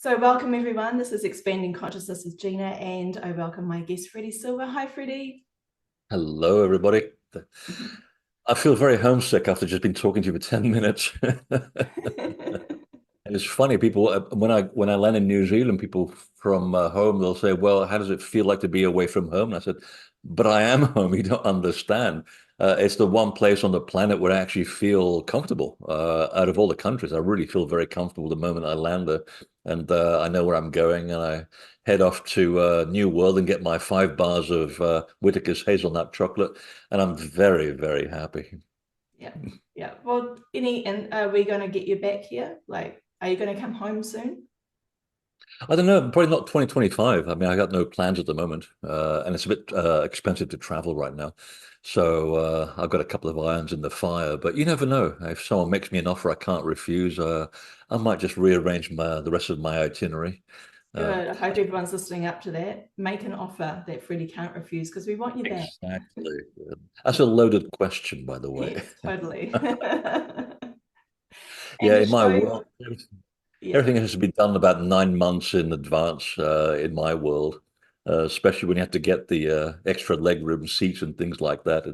So welcome everyone. This is Expanding Consciousness with Gina, and I welcome my guest Freddy Silva. Hi Freddy. Hello, everybody. I feel very homesick after just been talking to you for 10 minutes. And it's funny, people, when I land in New Zealand, people from home, they'll say, "Well, how does it feel like to be away from home?" And I said, "But I am home. You don't understand. It's the one place on the planet where I actually feel comfortable. Out of all the countries, I really feel very comfortable the moment I land there, and I know where I'm going, and I head off to New World and get my 5 bars of Whitaker's hazelnut chocolate, and I'm very, very happy." Yeah, yeah. Well, and are we going to get you back here? Like, are you going to come home soon? I don't know, probably not 2025. I mean, I got no plans at the moment, and it's a bit expensive to travel right now. So I've got a couple of irons in the fire, but you never know. If someone makes me an offer I can't refuse, I might just rearrange the rest of my itinerary. Uh, Good. I hope everyone's listening up to that. Make an offer that Freddy can't refuse because we want you back. exactly. That's a loaded question, by the way. Yes, totally. And Yeah, the in my show, world, yeah. everything has to be done about 9 months in advance in my world, especially when you have to get the extra legroom seats and things like that.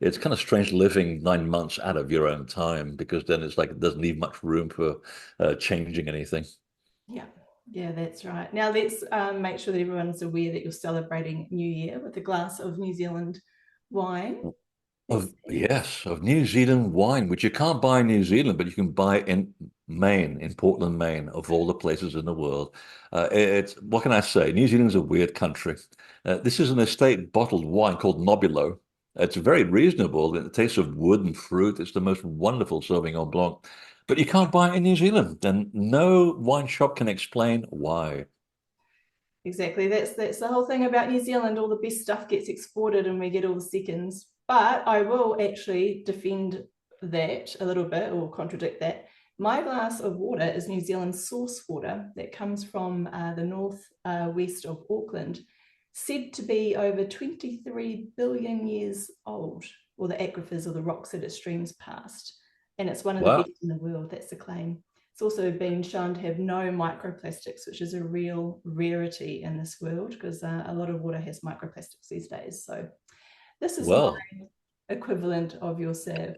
It's kind of strange living 9 months out of your own time because then it's like it doesn't leave much room for changing anything. Yeah, yeah, that's right. Now let's make sure that everyone's aware that you're celebrating New Year with a glass of New Zealand wine. That's Yes, of New Zealand wine, which you can't buy in New Zealand, but you can buy in Maine, in Portland, Maine, of all the places in the world. It's what can I say? New Zealand's a weird country. This is an estate bottled wine called Nobilo. It's very reasonable. It tastes of wood and fruit. It's the most wonderful Sauvignon Blanc, but you can't buy it in New Zealand, and no wine shop can explain why. exactly. That's the whole thing about New Zealand. All the best stuff gets exported and we get all the seconds. But I will actually defend that a little bit or contradict that. My glass of water is New Zealand source water that comes from the north west of Auckland, said to be over 23 billion years old, or the aquifers or the rocks that it streams past. And it's one of the Wow. best in the world. That's the claim. It's also been shown to have no microplastics, which is a real rarity in this world because a lot of water has microplastics these days. So this is my Well, equivalent of your sieve.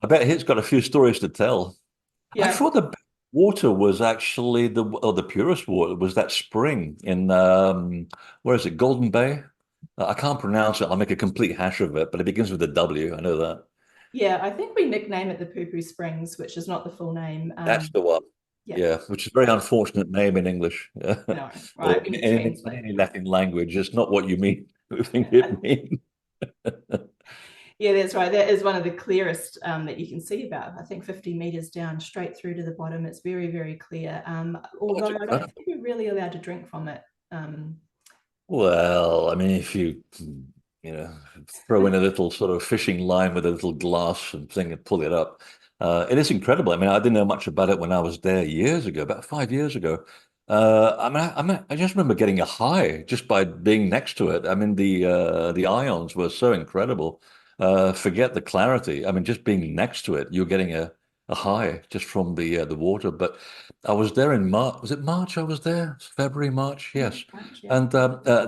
I bet he's got a few stories to tell. I Yeah, thought the water was actually the purest water was that spring in where is it, Golden Bay? I can't pronounce it. I'll make a complete hash of it, but it begins with a W. I know that. yeah. I think we nickname it the Poo Poo Springs, which is not the full name. That's the one. Yeah, Yeah, which is a very unfortunate name in English I know, or right? We in, need to in translate. any Latin language. It's not what you mean. You think it means. Yeah, that's right. That is one of the clearest that you can see about, I think, 50 meters down, straight through to the bottom. It's very, very clear. Oh, Although that's I don't incredible. think we're really allowed to drink from it. Well, I mean, if you know, throw in a little sort of fishing line with a little glass and thing and pull it up, it is incredible. I mean, I didn't know much about it when I was there years ago, about 5 years ago. I just remember getting a high just by being next to it. I mean, the ions were so incredible. Forget the clarity. I mean, just being next to it, you're getting a high just from the water. But I was there in March. Was it March? I was there, February, March. Yeah, Yes. right, yeah. And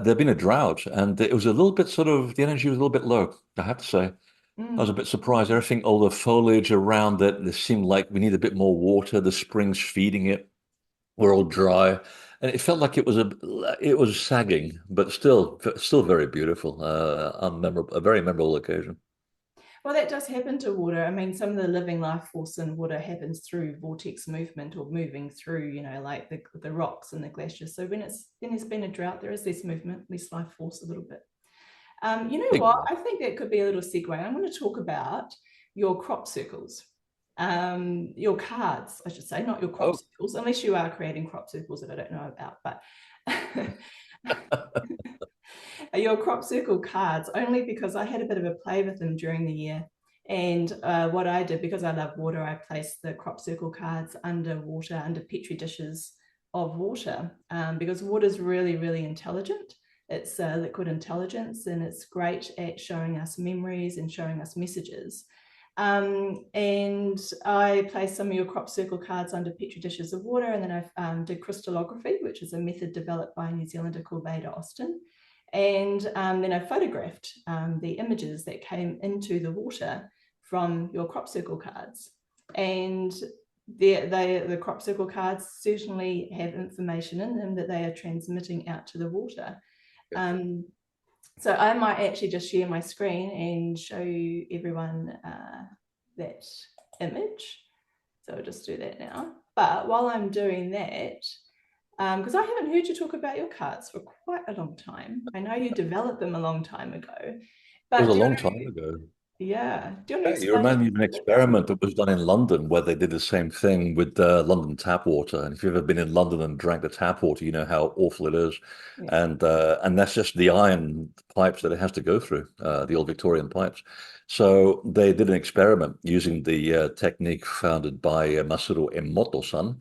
there'd been a drought, and it was a little bit sort of the energy was a little bit low, I have to say. I was a Mm. bit surprised. Everything, all the foliage around it seemed like we need a bit more water. The springs feeding it were all dry, and it felt like it was sagging, but still very beautiful. A very memorable occasion. Well, that does happen to water. I mean, some of the living life force in water happens through vortex movement or moving through, like the rocks and the glaciers. So when there's been a drought, there is less movement, less life force a little bit. You know what? Exactly. I think that could be a little segue. I'm going to talk about your crop circles, your cards, I should say, not your crop Oh, circles, unless you are creating crop circles that I don't know about. But your crop circle cards, only because I had a bit of a play with them during the year. And what I did, because I love water, I placed the crop circle cards under water, under petri dishes of water, because water is really, really intelligent. It's liquid intelligence, and it's great at showing us memories and showing us messages. And I place some of your crop circle cards under petri dishes of water, and then I did crystallography, which is a method developed by a New Zealander called Veda Austin. And then I photographed the images that came into the water from your crop circle cards. And the crop circle cards certainly have information in them that they are transmitting out to the water. So I might actually just share my screen and show you everyone that image. So I'll just do that now. But while I'm doing that, because I haven't heard you talk about your cards for quite a long time. I know you developed them a long time ago, It was but a long time ago. yeah, do you want to You explain? remind me of an experiment that was done in London where they did the same thing with London tap water. And if you've ever been in London and drank the tap water, you know how awful it is. Yeah. And that's just the iron pipes that it has to go through, the old Victorian pipes. So they did an experiment using the technique founded by Masaru Emoto-san.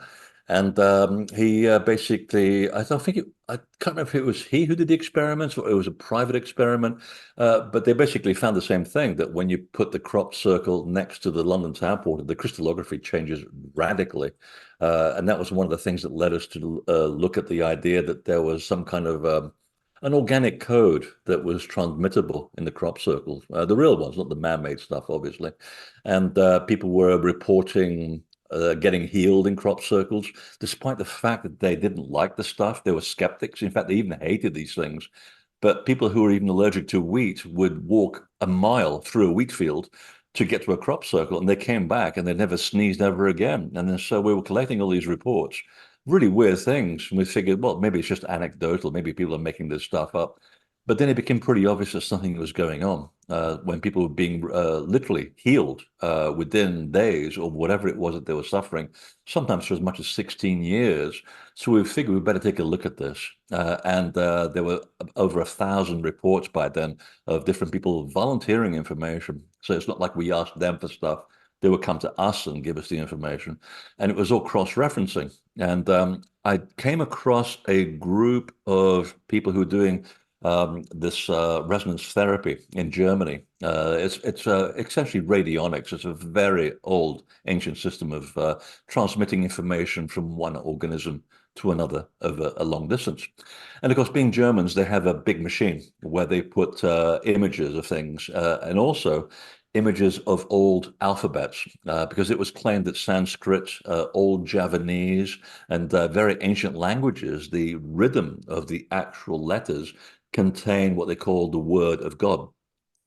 And he basically, I don't think I can't remember if it was he who did the experiments or it was a private experiment, but they basically found the same thing, that when you put the crop circle next to the London tap water, the crystallography changes radically. And that was one of the things that led us to look at the idea that there was some kind of an organic code that was transmittable in the crop circles, the real ones, not the man-made stuff, obviously. And people were reporting getting healed in crop circles, despite the fact that they didn't like the stuff. They were skeptics. In fact, they even hated these things. But people who were even allergic to wheat would walk a mile through a wheat field to get to a crop circle, and they came back and they never sneezed ever again. And then so we were collecting all these reports, really weird things. And we figured, well, maybe it's just anecdotal. Maybe people are making this stuff up. But then it became pretty obvious that something was going on when people were being literally healed within days or whatever it was that they were suffering, sometimes for as much as 16 years. So we figured we better take a look at this. And there were over 1,000 reports by then of different people volunteering information. So it's not like we asked them for stuff. They would come to us and give us the information. And it was all cross-referencing. And I came across a group of people who were doing this resonance therapy in Germany. It's essentially radionics. It's a very old, ancient system of transmitting information from one organism to another over a long distance. And of course, being Germans, they have a big machine where they put images of things and also images of old alphabets, because it was claimed that Sanskrit, old Javanese, and very ancient languages, the rhythm of the actual letters contain what they call the word of God.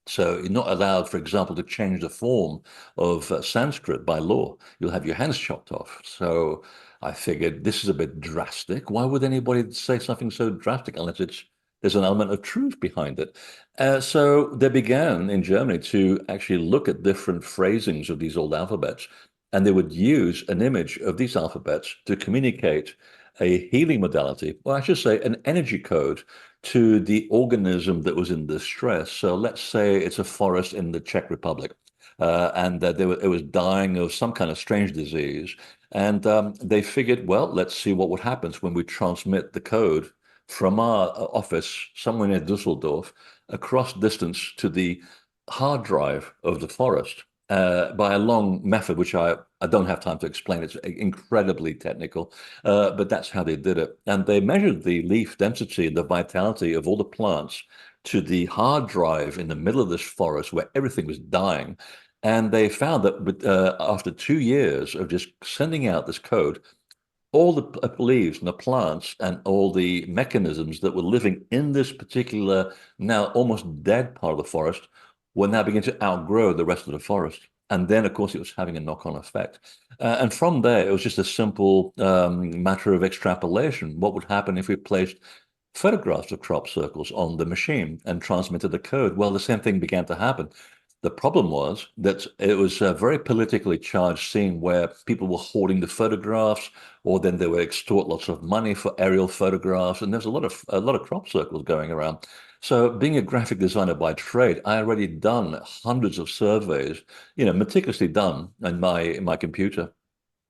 So you're not allowed, for example, to change the form of Sanskrit by law. You'll have your hands chopped off. So I figured this is a bit drastic. Why would anybody say something so drastic unless there's an element of truth behind it? So they began in Germany to actually look at different phrasings of these old alphabets, and they would use an image of these alphabets to communicate a healing modality, or I should say an energy code to the organism that was in distress. So let's say it's a forest in the Czech Republic, and it was dying of some kind of strange disease. And they figured, well, let's see what would happen when we transmit the code from our office somewhere near Dusseldorf across distance to the hard drive of the forest by a long method, which I don't have time to explain. It's incredibly technical, but that's how they did it. And they measured the leaf density and the vitality of all the plants to the hard drive in the middle of this forest where everything was dying. And they found that after 2 years of just sending out this code, all the leaves and the plants and all the mechanisms that were living in this particular now almost dead part of the forest were now beginning to outgrow the rest of the forest. And then, of course, it was having a knock-on effect. And from there, it was just a simple matter of extrapolation. What would happen if we placed photographs of crop circles on the machine and transmitted the code? Well, the same thing began to happen. The problem was that it was a very politically charged scene where people were hoarding the photographs, or then they would extort lots of money for aerial photographs, and there's a lot of crop circles going around. So, being a graphic designer by trade, I already done hundreds of surveys, meticulously done in my computer.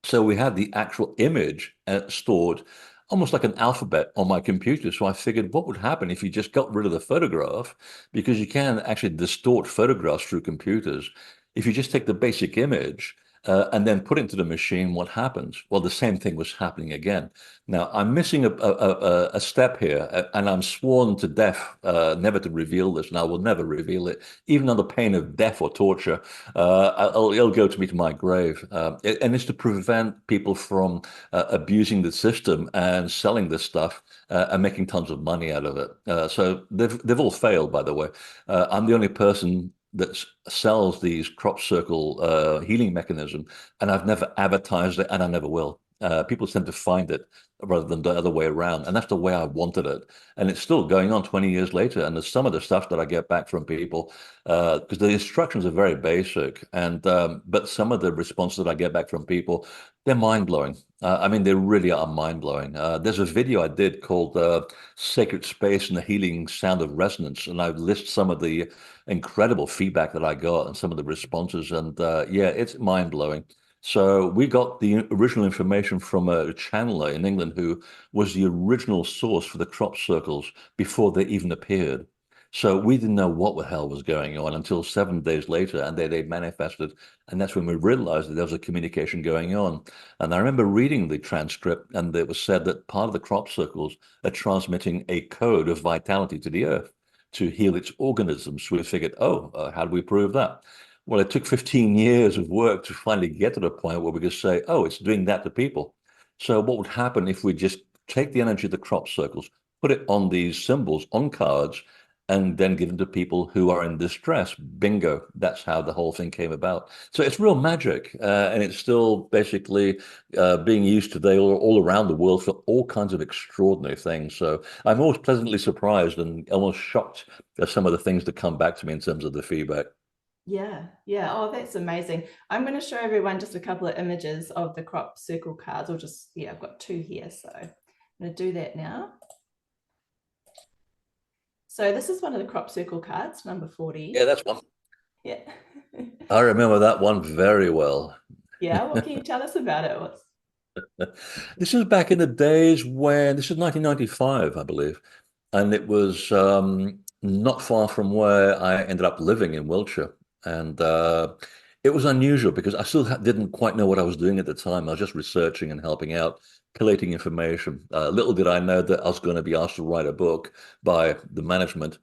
So we had the actual image stored almost like an alphabet on my computer. So I figured what would happen if you just got rid of the photograph, because you can actually distort photographs through computers. if you just take the basic image and then put it into the machine, what happens? Well, the same thing was happening again. Now, I'm missing a step here, and I'm sworn to death never to reveal this, and I will never reveal it, even under pain of death or torture. It'll go to me to my grave. And it's to prevent people from abusing the system and selling this stuff and making tons of money out of it. So they've all failed, by the way. I'm the only person that sells these crop circle healing mechanism, and I've never advertised it, and I never will. People tend to find it rather than the other way around, and that's the way I wanted it. And it's still going on 20 years later, and there's some of the stuff that I get back from people because the instructions are very basic, and but some of the responses that I get back from people, they're mind blowing. I mean, they really are mind blowing. There's a video I did called "Sacred Space and the Healing Sound of Resonance," and I list some of the incredible feedback that I got and some of the responses, and yeah, it's mind blowing. So we got the original information from a channeler in England who was the original source for the crop circles before they even appeared. So we didn't know what the hell was going on until 7 days later, and they manifested, and that's when we realized that there was a communication going on. And I remember reading the transcript, and it was said that part of the crop circles are transmitting a code of vitality to the earth to heal its organisms. So we figured, oh, how do we prove that? Well, it took 15 years of work to finally get to the point where we could say, oh, it's doing that to people. So what would happen if we just take the energy of the crop circles, put it on these symbols on cards, and then give them to people who are in distress? Bingo. That's how the whole thing came about. So it's real magic. And it's still basically being used today all around the world for all kinds of extraordinary things. So I'm always pleasantly surprised and almost shocked at some of the things that come back to me in terms of the feedback. Yeah, yeah. Oh, that's amazing. I'm going to show everyone just a couple of images of the crop circle cards, or just, yeah, I've got two here. So I'm going to do that now. So this is one of the crop circle cards, number 40. Yeah, that's one. Yeah. I remember that one very well. Yeah, what can you tell us about it? What's... This is back in the days when this is 1995, I believe, and it was not far from where I ended up living in Wiltshire, and it was unusual because I still didn't quite know what I was doing at the time. I was just researching and helping out, collating information. Little did I know that I was going to be asked to write a book by the management,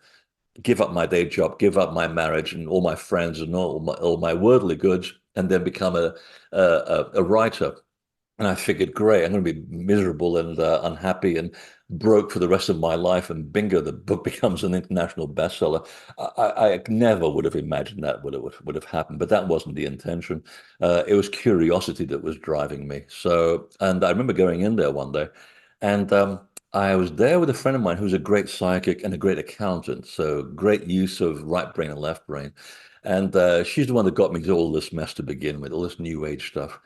give up my day job, give up my marriage and all my friends and all my worldly goods, and then become a writer. And I figured, great, I'm going to be miserable and unhappy and broke for the rest of my life. And bingo, the book becomes an international bestseller. I never would have imagined that would have happened, but that wasn't the intention. It was curiosity that was driving me. So, and I remember going in there one day, and I was there with a friend of mine who's a great psychic and a great accountant. So great use of right brain and left brain. And she's the one that got me to all this mess to begin with, all this new age stuff.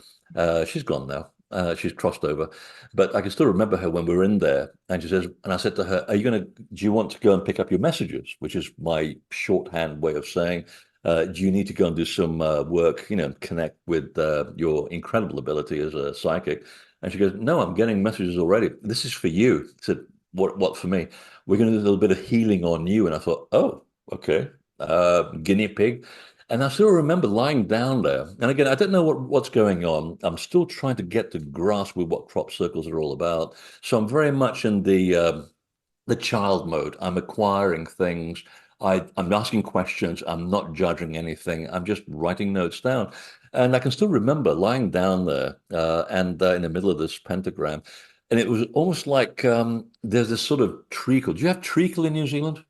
She's gone now. She's crossed over, but I can still remember her when we were in there. And she says, and I said to her, do you want to go and pick up your messages? Which is my shorthand way of saying, do you need to go and do some work, connect with your incredible ability as a psychic? And she goes, no, I'm getting messages already. This is for you. I said, what for me? We're going to do a little bit of healing on you. And I thought, oh, okay. Guinea pig. And I still remember lying down there. And again, I don't know what's going on. I'm still trying to get to grasp with what crop circles are all about. So I'm very much in the child mode. I'm acquiring things. I'm asking questions. I'm not judging anything. I'm just writing notes down. And I can still remember lying down there and in the middle of this pentagram. And it was almost like there's this sort of treacle. Do you have treacle in New Zealand?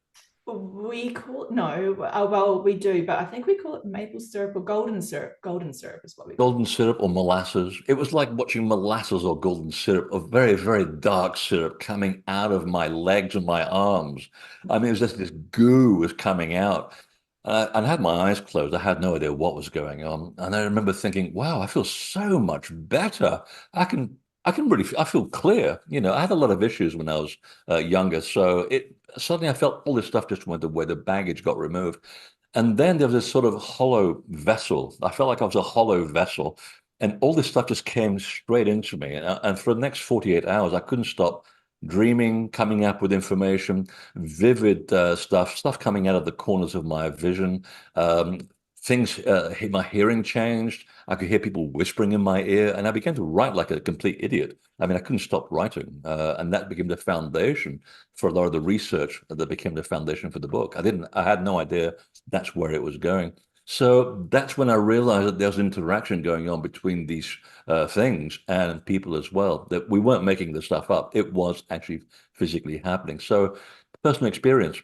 We call no, well, we do, but I think we call it maple syrup or golden syrup. Golden syrup is what we call Golden syrup or molasses. It was like watching molasses or golden syrup, or very, very dark syrup coming out of my legs and my arms. I mean, it was just this goo was coming out. And I had my eyes closed. I had no idea what was going on. And I remember thinking, wow, I feel so much better. I can really, I feel clear. I had a lot of issues when I was younger. So suddenly I felt all this stuff just went away. The baggage got removed. And then there was this sort of hollow vessel. I felt like I was a hollow vessel. And all this stuff just came straight into me. And for the next 48 hours, I couldn't stop dreaming, coming up with information, vivid stuff coming out of the corners of my vision, things, my hearing changed. I could hear people whispering in my ear, and I began to write like a complete idiot. I mean, I couldn't stop writing, and that became the foundation for a lot of the research that became the foundation for the book. I had no idea that's where it was going. So that's when I realized that there's interaction going on between these things and people as well, that we weren't making the stuff up. It was actually physically happening. So personal experience.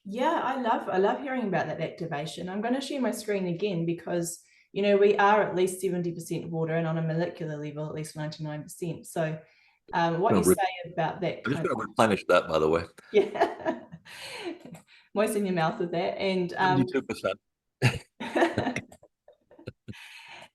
Yeah, I love hearing about that activation. I'm going to share my screen again because we are at least 70% water, and on a molecular level, at least 99%. So what you say about that I'm just kind going of, to replenish that, by the way. yeah, moisten your mouth with that. And 72%.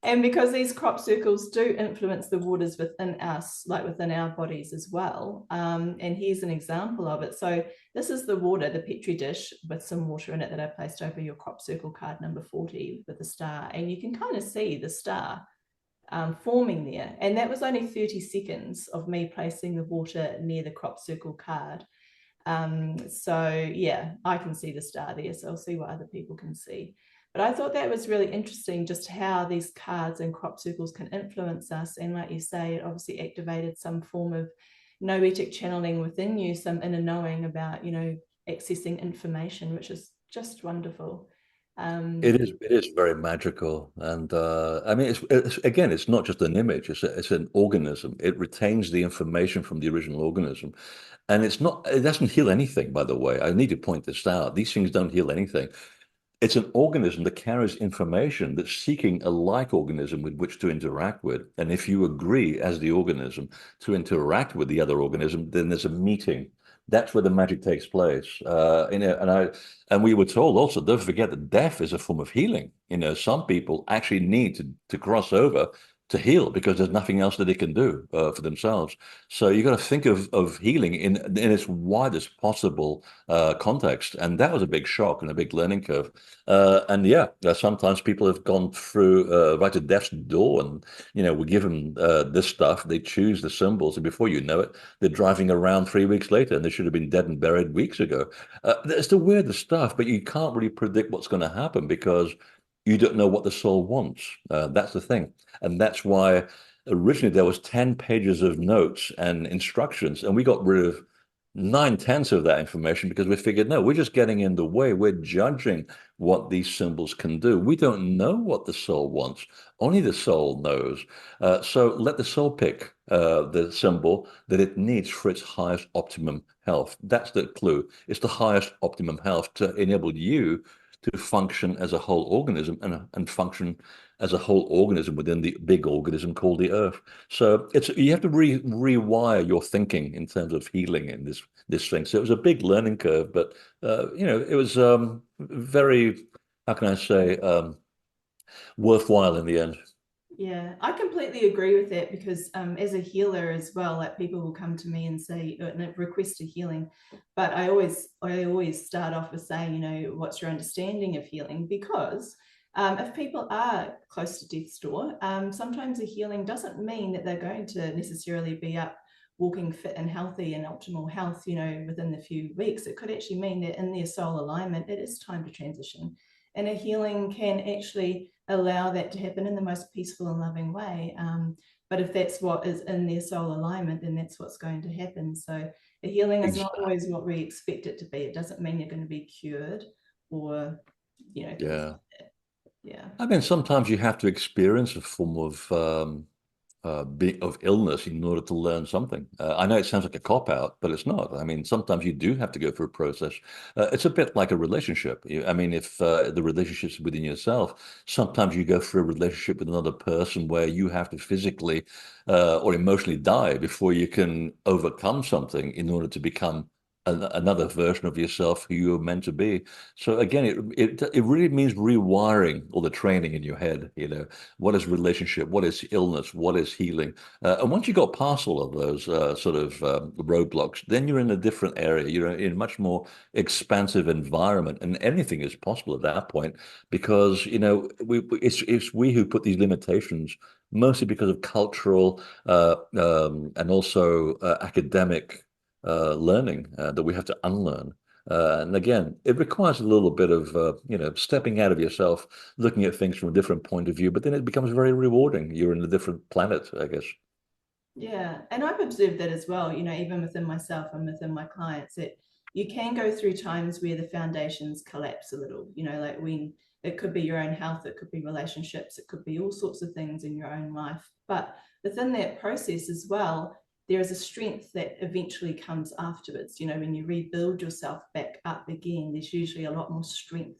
and because these crop circles do influence the waters within us, like within our bodies as well. And here's an example of it. So this is the water, the Petri dish with some water in it that I placed over your crop circle card number 40 with the star. And you can kind of see the star forming there. And that was only 30 seconds of me placing the water near the crop circle card. So yeah, I can see the star there, so I'll see what other people can see. But I thought that was really interesting, just how these cards and crop circles can influence us. And like you say, it obviously activated some form of noetic channeling within you, some inner knowing about, accessing information, which is just wonderful. It is very magical, and I mean, it's again, it's not just an image; it's an organism. It retains the information from the original organism, and it doesn't heal anything. By the way, I need to point this out. These things don't heal anything. It's an organism that carries information that's seeking a like organism with which to interact with. And if you agree as the organism to interact with the other organism, then there's a meeting. That's where the magic takes place. And we were told also, don't forget that death is a form of healing. Some people actually need to cross over to heal because there's nothing else that they can do for themselves. So you got to think of healing in its widest possible context. And that was a big shock and a big learning curve. And yeah, sometimes people have gone through right to death's door, and we give them this stuff. They choose the symbols, and before you know it, they're driving around 3 weeks later, and they should have been dead and buried weeks ago. It's the weirdest stuff, but you can't really predict what's going to happen because you don't know what the soul wants. That's the thing, and that's why originally there was 10 pages of notes and instructions, and we got rid of 9/10 of that information because we figured, no, we're just getting in the way. We're judging what these symbols can do. We don't know what the soul wants. Only the soul knows. So let the soul pick the symbol that it needs for its highest optimum health. That's the clue. It's the highest optimum health to enable you to function as a whole organism and function as a whole organism within the big organism called the Earth. So you have to rewire your thinking in terms of healing in this thing. So it was a big learning curve, but it was very, how can I say, worthwhile in the end. Yeah, I completely agree with that because as a healer as well, like people will come to me and say and request a healing, but I always start off with saying, what's your understanding of healing? Because if people are close to death's door, sometimes a healing doesn't mean that they're going to necessarily be up walking fit and healthy and optimal health, within the few weeks. It could actually mean that in their soul alignment, it is time to transition. And a healing can actually allow that to happen in the most peaceful and loving way. But if that's what is in their soul alignment, then that's what's going to happen. So the healing is not always what we expect it to be. It doesn't mean you're going to be cured or, things Yeah. like that. Yeah. I mean, sometimes you have to experience a form of illness in order to learn something. I know it sounds like a cop out, but it's not. I mean, sometimes you do have to go through a process. It's a bit like a relationship. I mean, if the relationship's within yourself, sometimes you go through a relationship with another person where you have to physically or emotionally die before you can overcome something in order to become another version of yourself who you're meant to be. So again, it really means rewiring all the training in your head. What is relationship? What is illness? What is healing? And once you got past all of those sort of roadblocks, then you're in a different area. You're in a much more expansive environment, and anything is possible at that point because it's we who put these limitations, mostly because of cultural and also academic learning that we have to unlearn. And again, it requires a little bit of, stepping out of yourself, looking at things from a different point of view, but then it becomes very rewarding. You're in a different planet, I guess. Yeah, and I've observed that as well, even within myself and within my clients, that you can go through times where the foundations collapse a little, like when it could be your own health, it could be relationships, it could be all sorts of things in your own life. But within that process as well, there is a strength that eventually comes afterwards. When you rebuild yourself back up again, there's usually a lot more strength,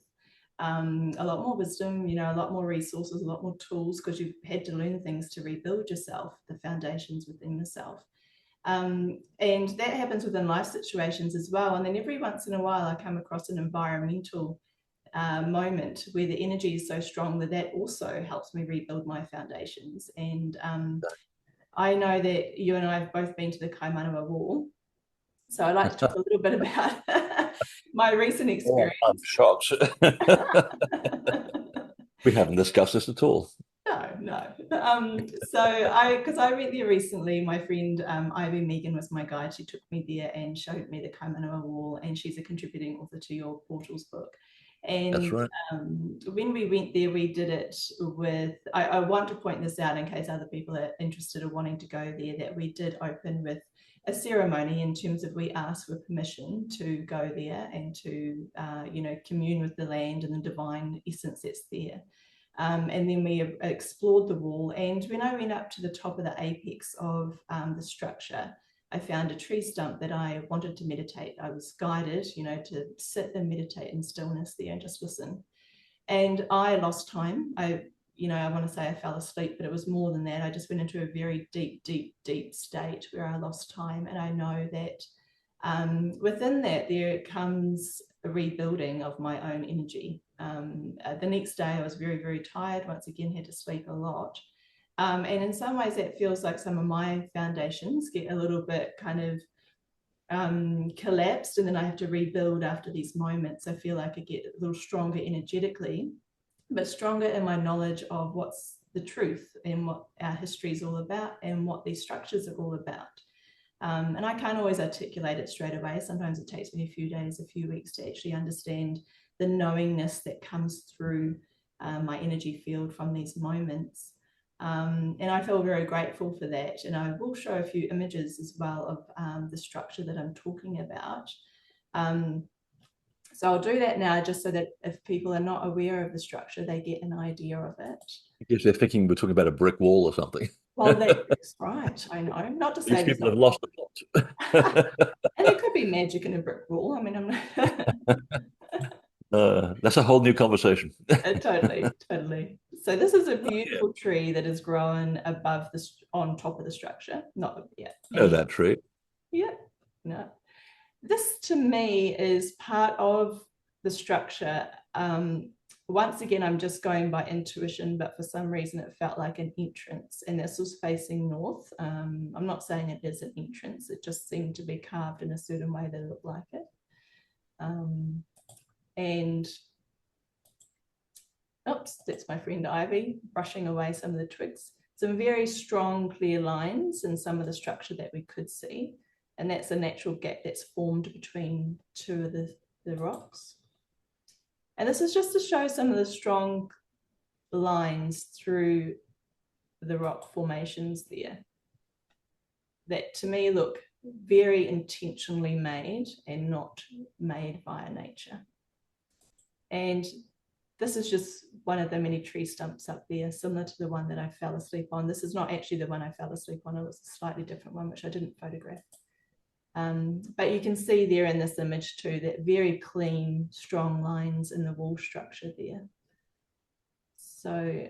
a lot more wisdom, a lot more resources, a lot more tools, because you've had to learn things to rebuild yourself, the foundations within yourself. And that happens within life situations as well. And then every once in a while, I come across an environmental moment where the energy is so strong that also helps me rebuild my foundations. And I know that you and I have both been to the Kaimanawa Wall. So I'd like to talk a little bit about my recent Oh, I'm experience. shocked. We haven't discussed this at all. No. Because I went there recently, my friend Ivy Megan was my guide. She took me there and showed me the Kaimanawa Wall, and she's a contributing author to your Portals book. That's And right. when we went there, we did it with, I want to point this out in case other people are interested or wanting to go there, that we did open with a ceremony in terms of we asked for permission to go there and to, commune with the land and the divine essence that's there. And then we explored the wall. And when I went up to the top of the apex of the structure, I found a tree stump that I wanted to meditate. I was guided, to sit and meditate in stillness there and just listen. And I lost time. I want to say I fell asleep, but it was more than that. I just went into a very deep, deep, deep state where I lost time. And I know that within that, there comes a rebuilding of my own energy. The next day, I was very, very tired. Once again, had to sleep a lot. And in some ways, that feels like some of my foundations get a little bit kind of collapsed, and then I have to rebuild after these moments. I feel like I get a little stronger energetically, but stronger in my knowledge of what's the truth and what our history is all about and what these structures are all about. And I can't always articulate it straight away. Sometimes it takes me a few days, a few weeks to actually understand the knowingness that comes through my energy field from these moments. And I feel very grateful for that. And I will show a few images as well of the structure that I'm talking about. So I'll do that now, just so that if people are not aware of the structure, they get an idea of it. I guess they're thinking we're talking about a brick wall or something. Well, that's right. I know. Not to say These there's people not. have lost the plot. And there could be magic in a brick wall. I mean, I'm not. That's a whole new conversation. Totally. So this is a Yeah, beautiful tree that is growing above this, on top of the structure. Not yet. I know that tree. Yeah, no. This to me is part of the structure. Once again, I'm just going by intuition, but for some reason it felt like an entrance, and this was facing north. I'm not saying it is an entrance, it just seemed to be carved in a certain way that looked like it. And oops, that's my friend Ivy brushing away some of the twigs. Some very strong, clear lines in some of the structure that we could see. And that's a natural gap that's formed between two of the rocks. And this is just to show some of the strong lines through the rock formations there that to me look very intentionally made and not made via nature. And this is just one of the many tree stumps up there, similar to the one that I fell asleep on. This is not actually the one I fell asleep on. It was a slightly different one, which I didn't photograph. But you can see there in this image too, that very clean, strong lines in the wall structure there. So,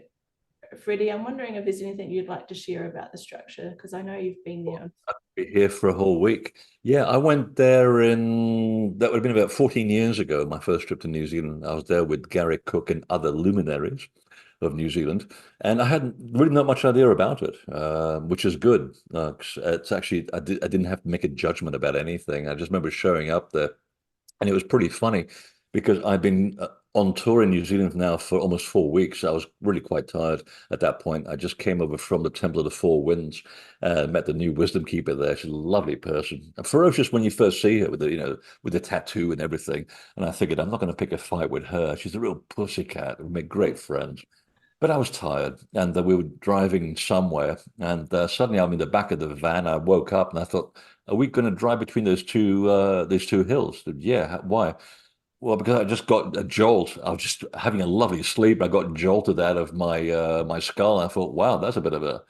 Freddie, I'm wondering if there's anything you'd like to share about the structure, because I know you've been there. I'd be here for a whole week. Yeah, I went there that would have been about 14 years ago, my first trip to New Zealand. I was there with Gary Cook and other luminaries of New Zealand, and I hadn't really not much idea about it, which is good. It's actually, I didn't have to make a judgment about anything. I just remember showing up there, and it was pretty funny because I've been on tour in New Zealand now for almost 4 weeks. I was really quite tired at that point. I just came over from the Temple of the Four Winds, met the new wisdom keeper there. She's a lovely person, and ferocious when you first see her with the, with the tattoo and everything. And I figured I'm not going to pick a fight with her. She's a real pussycat. We made great friends. But I was tired, and we were driving somewhere, and suddenly I'm in the back of the van. I woke up, and I thought, "Are we going to drive between those two hills?" Yeah, why? Well, because I just got a jolt. I was just having a lovely sleep. I got jolted out of my skull. I thought, wow, that's a bit of a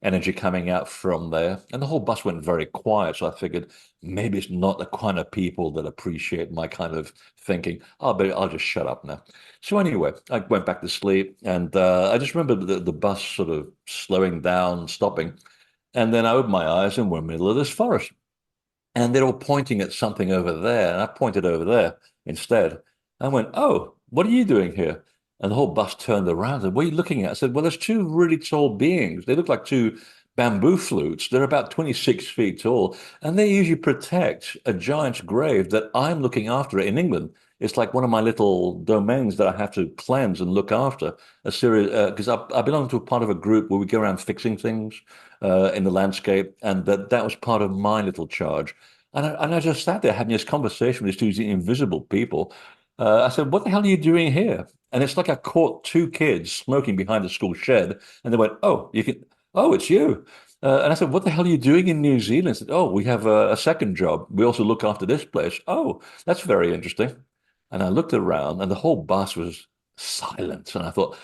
energy coming out from there. And the whole bus went very quiet. So I figured maybe it's not the kind of people that appreciate my kind of thinking. Oh, but I'll just shut up now. So anyway, I went back to sleep, and I just remember the bus sort of slowing down, stopping. And then I opened my eyes, and we're in the middle of this forest, and they're all pointing at something over there. And I pointed over there instead. I went, "Oh, what are you doing here?" And the whole bus turned around and said, "What are you looking at?" I said, "Well, there's two really tall beings. They look like two bamboo flutes. They're about 26 feet tall, and they usually protect a giant's grave that I'm looking after in England. It's like one of my little domains that I have to cleanse and look after. A series, because I belong to a part of a group where we go around fixing things in the landscape, and that was part of my little charge. And I just sat there having this conversation with these two invisible people. I said, "What the hell are you doing here?" And it's like I caught two kids smoking behind the school shed, and they went, "Oh, you can, oh, it's you." And I said, "What the hell are you doing in New Zealand?" I said, "Oh, we have a second job. We also look after this place." "Oh, that's very interesting." And I looked around, and the whole bus was silent. And I thought,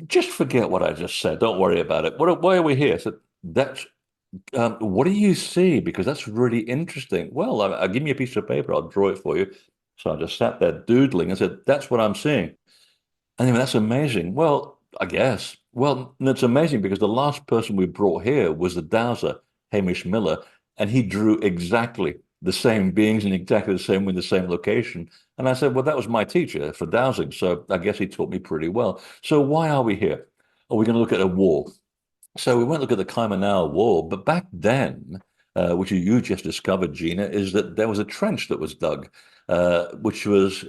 just forget what I just said. Don't worry about it. Why are we here? I said, "That's what do you see? Because that's really interesting." "Well, give me a piece of paper. I'll draw it for you." So I just sat there doodling and said, "That's what I'm seeing." And he went, "That's amazing." "Well, I guess." "Well, it's amazing because the last person we brought here was the dowser, Hamish Miller, and he drew exactly the same beings in exactly the same way in the same location." And I said, "Well, that was my teacher for dowsing. So I guess he taught me pretty well. So why are we here? Are we going to look at a wall?" So we went look at the Kaimanawa Wall, but back then, which you just discovered, Gina, is that there was a trench that was dug, which was,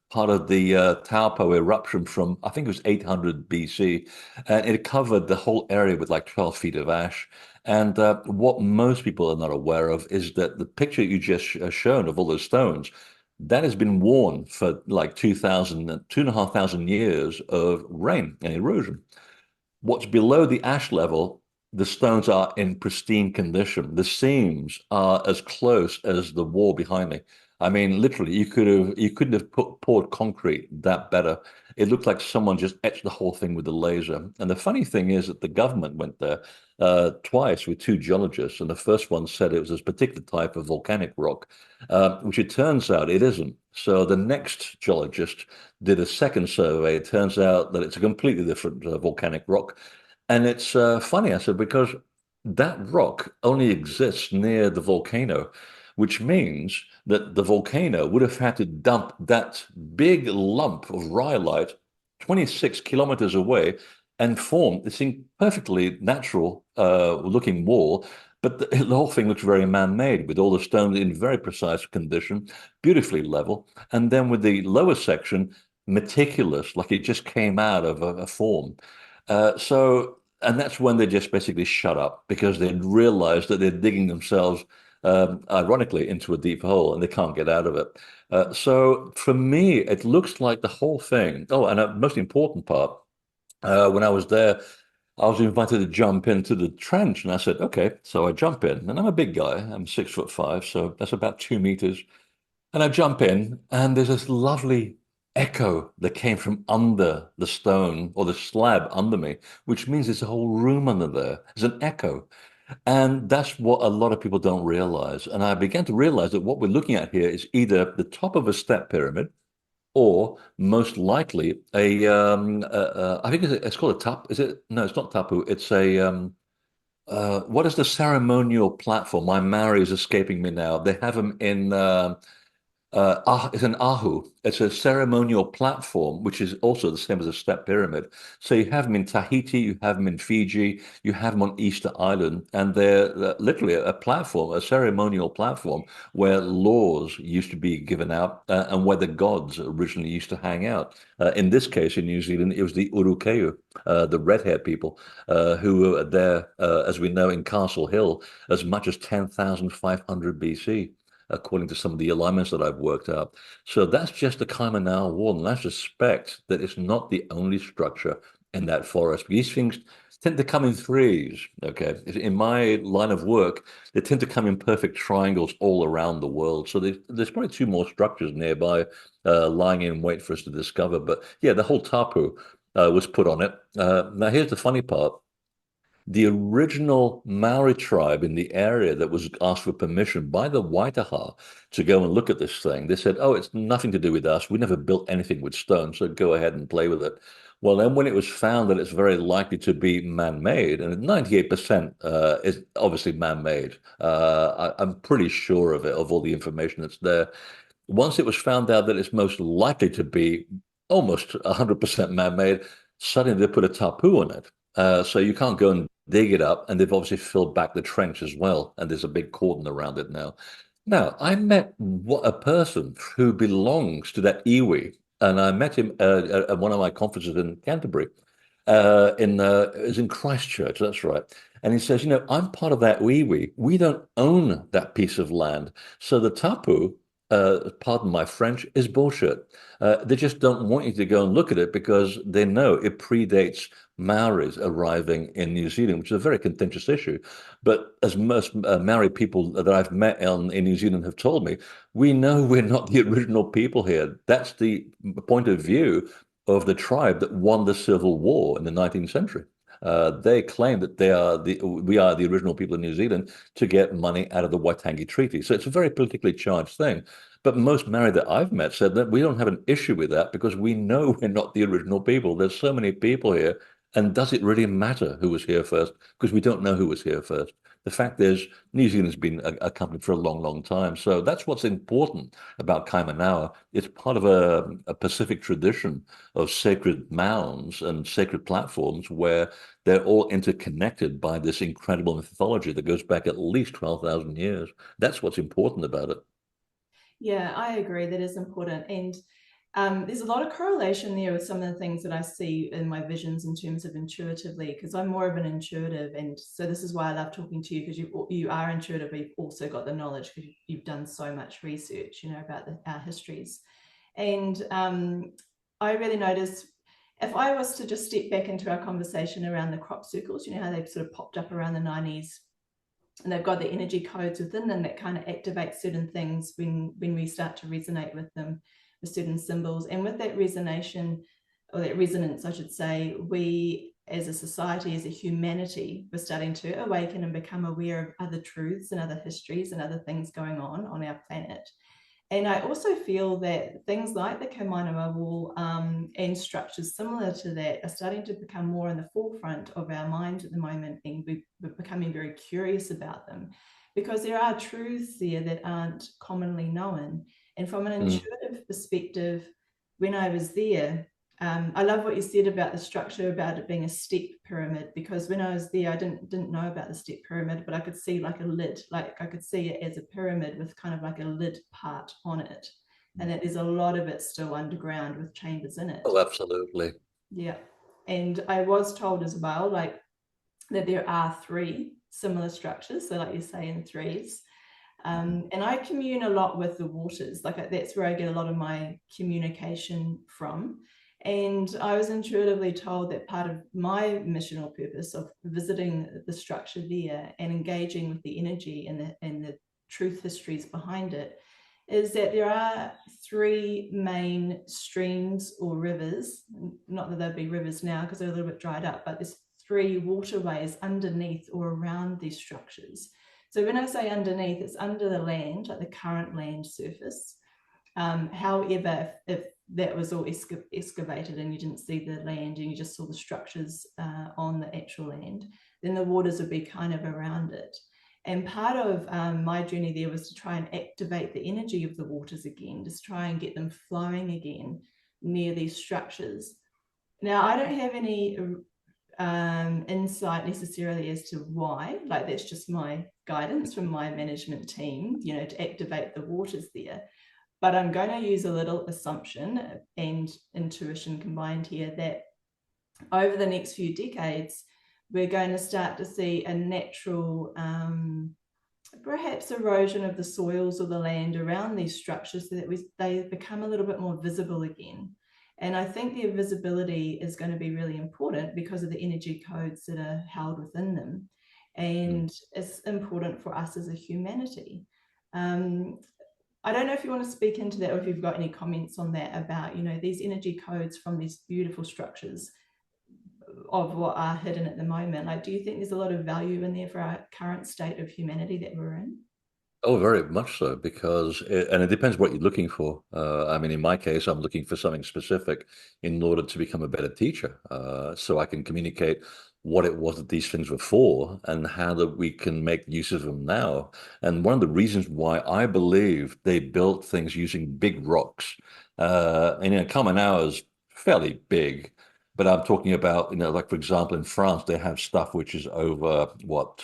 part of the Taupo eruption from, I think it was 800 BC, and it covered the whole area with like 12 feet of ash. And what most people are not aware of is that the picture you just shown of all those stones, that has been worn for like 2,500 years of rain and erosion. What's below the ash level, the stones are in pristine condition. The seams are as close as the wall behind me. I mean, literally, you couldn't have poured concrete that better. It looked like someone just etched the whole thing with a laser. And the funny thing is that the government went there twice with two geologists, and the first one said it was this particular type of volcanic rock, which it turns out it isn't. So the next geologist did a second survey. It turns out that it's a completely different volcanic rock. And it's funny, I said, because that rock only exists near the volcano, which means that the volcano would have had to dump that big lump of rhyolite 26 kilometers away and form this perfectly natural looking wall. But the whole thing looks very man-made with all the stones in very precise condition, beautifully level. And then with the lower section, meticulous, like it just came out of a form. And that's when they just basically shut up because they realized that they're digging themselves, ironically, into a deep hole and they can't get out of it. So for me, it looks like the whole thing. Oh, and a most important part, when I was there, I was invited to jump into the trench, and I said, "Okay." So I jump in, and I'm a big guy. I'm 6'5", so that's about 2 meters. And I jump in, and there's this lovely echo that came from under the stone or the slab under me, which means there's a whole room under there. There's an echo. And that's what a lot of people don't realize. And I began to realize that what we're looking at here is either the top of a step pyramid or most likely I think it's called a tap. Is it? No, it's not tapu. It's a, what is the ceremonial platform? My Maori is escaping me now. They have them in, It's an ahu. It's a ceremonial platform, which is also the same as a step pyramid. So you have them in Tahiti, you have them in Fiji, you have them on Easter Island, and they're literally a platform, a ceremonial platform where laws used to be given out and where the gods originally used to hang out. In this case, in New Zealand, it was the Urukeu, the red-haired people, who were there, as we know, in Castle Hill, as much as 10,500 BC, according to some of the alignments that I've worked out. So that's just the Kaimanawa Wall, and I suspect that it's not the only structure in that forest. These things tend to come in threes, okay? In my line of work, they tend to come in perfect triangles all around the world. So there's probably two more structures nearby lying in wait for us to discover. But yeah, the whole tapu was put on it. Now, here's the funny part. The original Maori tribe in the area that was asked for permission by the Waitaha to go and look at this thing, they said, oh, it's nothing to do with us. We never built anything with stone, so go ahead and play with it. Well, then when it was found that it's very likely to be man-made, and 98% is obviously man-made, I'm pretty sure of it, of all the information that's there. Once it was found out that it's most likely to be almost 100% man-made, suddenly they put a tapu on it. So you can't go and dig it up, and they've obviously filled back the trench as well, and there's a big cordon around it now. Now, I met a person who belongs to that iwi, and I met him at one of my conferences in Canterbury. It was in Christchurch, that's right. And he says, I'm part of that iwi. We don't own that piece of land. So the tapu, pardon my French, is bullshit. They just don't want you to go and look at it because they know it predates Maoris arriving in New Zealand, which is a very contentious issue. But as most Maori people that I've met in New Zealand have told me, we know we're not the original people here. That's the point of view of the tribe that won the Civil War in the 19th century. They claim that we are the original people in New Zealand to get money out of the Waitangi Treaty. So it's a very politically charged thing. But most Maori that I've met said that we don't have an issue with that because we know we're not the original people. There's so many people here. And does it really matter who was here first? Because we don't know who was here first. The fact is, New Zealand's been a country for a long, long time. So that's what's important about Kaimanawa. It's part of a Pacific tradition of sacred mounds and sacred platforms where they're all interconnected by this incredible mythology that goes back at least 12,000 years. That's what's important about it. Yeah, I agree. That is important. And there's a lot of correlation there with some of the things that I see in my visions in terms of intuitively, because I'm more of an intuitive. And so this is why I love talking to you, because you are intuitive, but you've also got the knowledge because you've done so much research, about our histories. And I really notice if I was to just step back into our conversation around the crop circles, how they've sort of popped up around the 90s, and they've got the energy codes within them that kind of activate certain things when we start to resonate with them, with certain symbols. And with that resonation, or that resonance, I should say, we as a society, as a humanity, we're starting to awaken and become aware of other truths and other histories and other things going on our planet. And I also feel that things like the Kaimanawa Wall and structures similar to that are starting to become more in the forefront of our mind at the moment, and we're becoming very curious about them because there are truths there that aren't commonly known. And from an intuitive perspective, when I was there, I love what you said about the structure, about it being a step pyramid, because when I was there, I didn't know about the step pyramid, but I could see like a lid, like I could see it as a pyramid with kind of like a lid part on it. And that there's a lot of it still underground with chambers in it. Oh, absolutely. Yeah. And I was told as well, like that there are three similar structures. So like you say, in threes. And I commune a lot with the waters. Like that's where I get a lot of my communication from. And I was intuitively told that part of my missional purpose of visiting the structure there and engaging with the energy and the truth histories behind it is that there are three main streams or rivers, not that they'd be rivers now because they're a little bit dried up, but there's three waterways underneath or around these structures. So when I say underneath, it's under the land, like the current land surface. However, if that was all excavated and you didn't see the land and you just saw the structures on the actual land, then the waters would be kind of around it. And part of my journey there was to try and activate the energy of the waters again, just try and get them flowing again near these structures. Now, I don't have any insight necessarily as to why, like that's just my guidance from my management team, you know, to activate the waters there. But I'm going to use a little assumption and intuition combined here that over the next few decades, we're going to start to see a natural, perhaps erosion of the soils or the land around these structures so that they become a little bit more visible again. And I think their visibility is going to be really important because of the energy codes that are held within them. And it's important for us as a humanity. I don't know if you want to speak into that or if you've got any comments on that about, you know, these energy codes from these beautiful structures of what are hidden at the moment. Like, do you think there's a lot of value in there for our current state of humanity that we're in? Oh, very much so, because and it depends what you're looking for. I mean, in my case, I'm looking for something specific in order to become a better teacher, so I can communicate what it was that these things were for and how that we can make use of them now. And one of the reasons why I believe they built things using big rocks, and Kaimanawa is fairly big, but I'm talking about, like for example, in France, they have stuff which is over what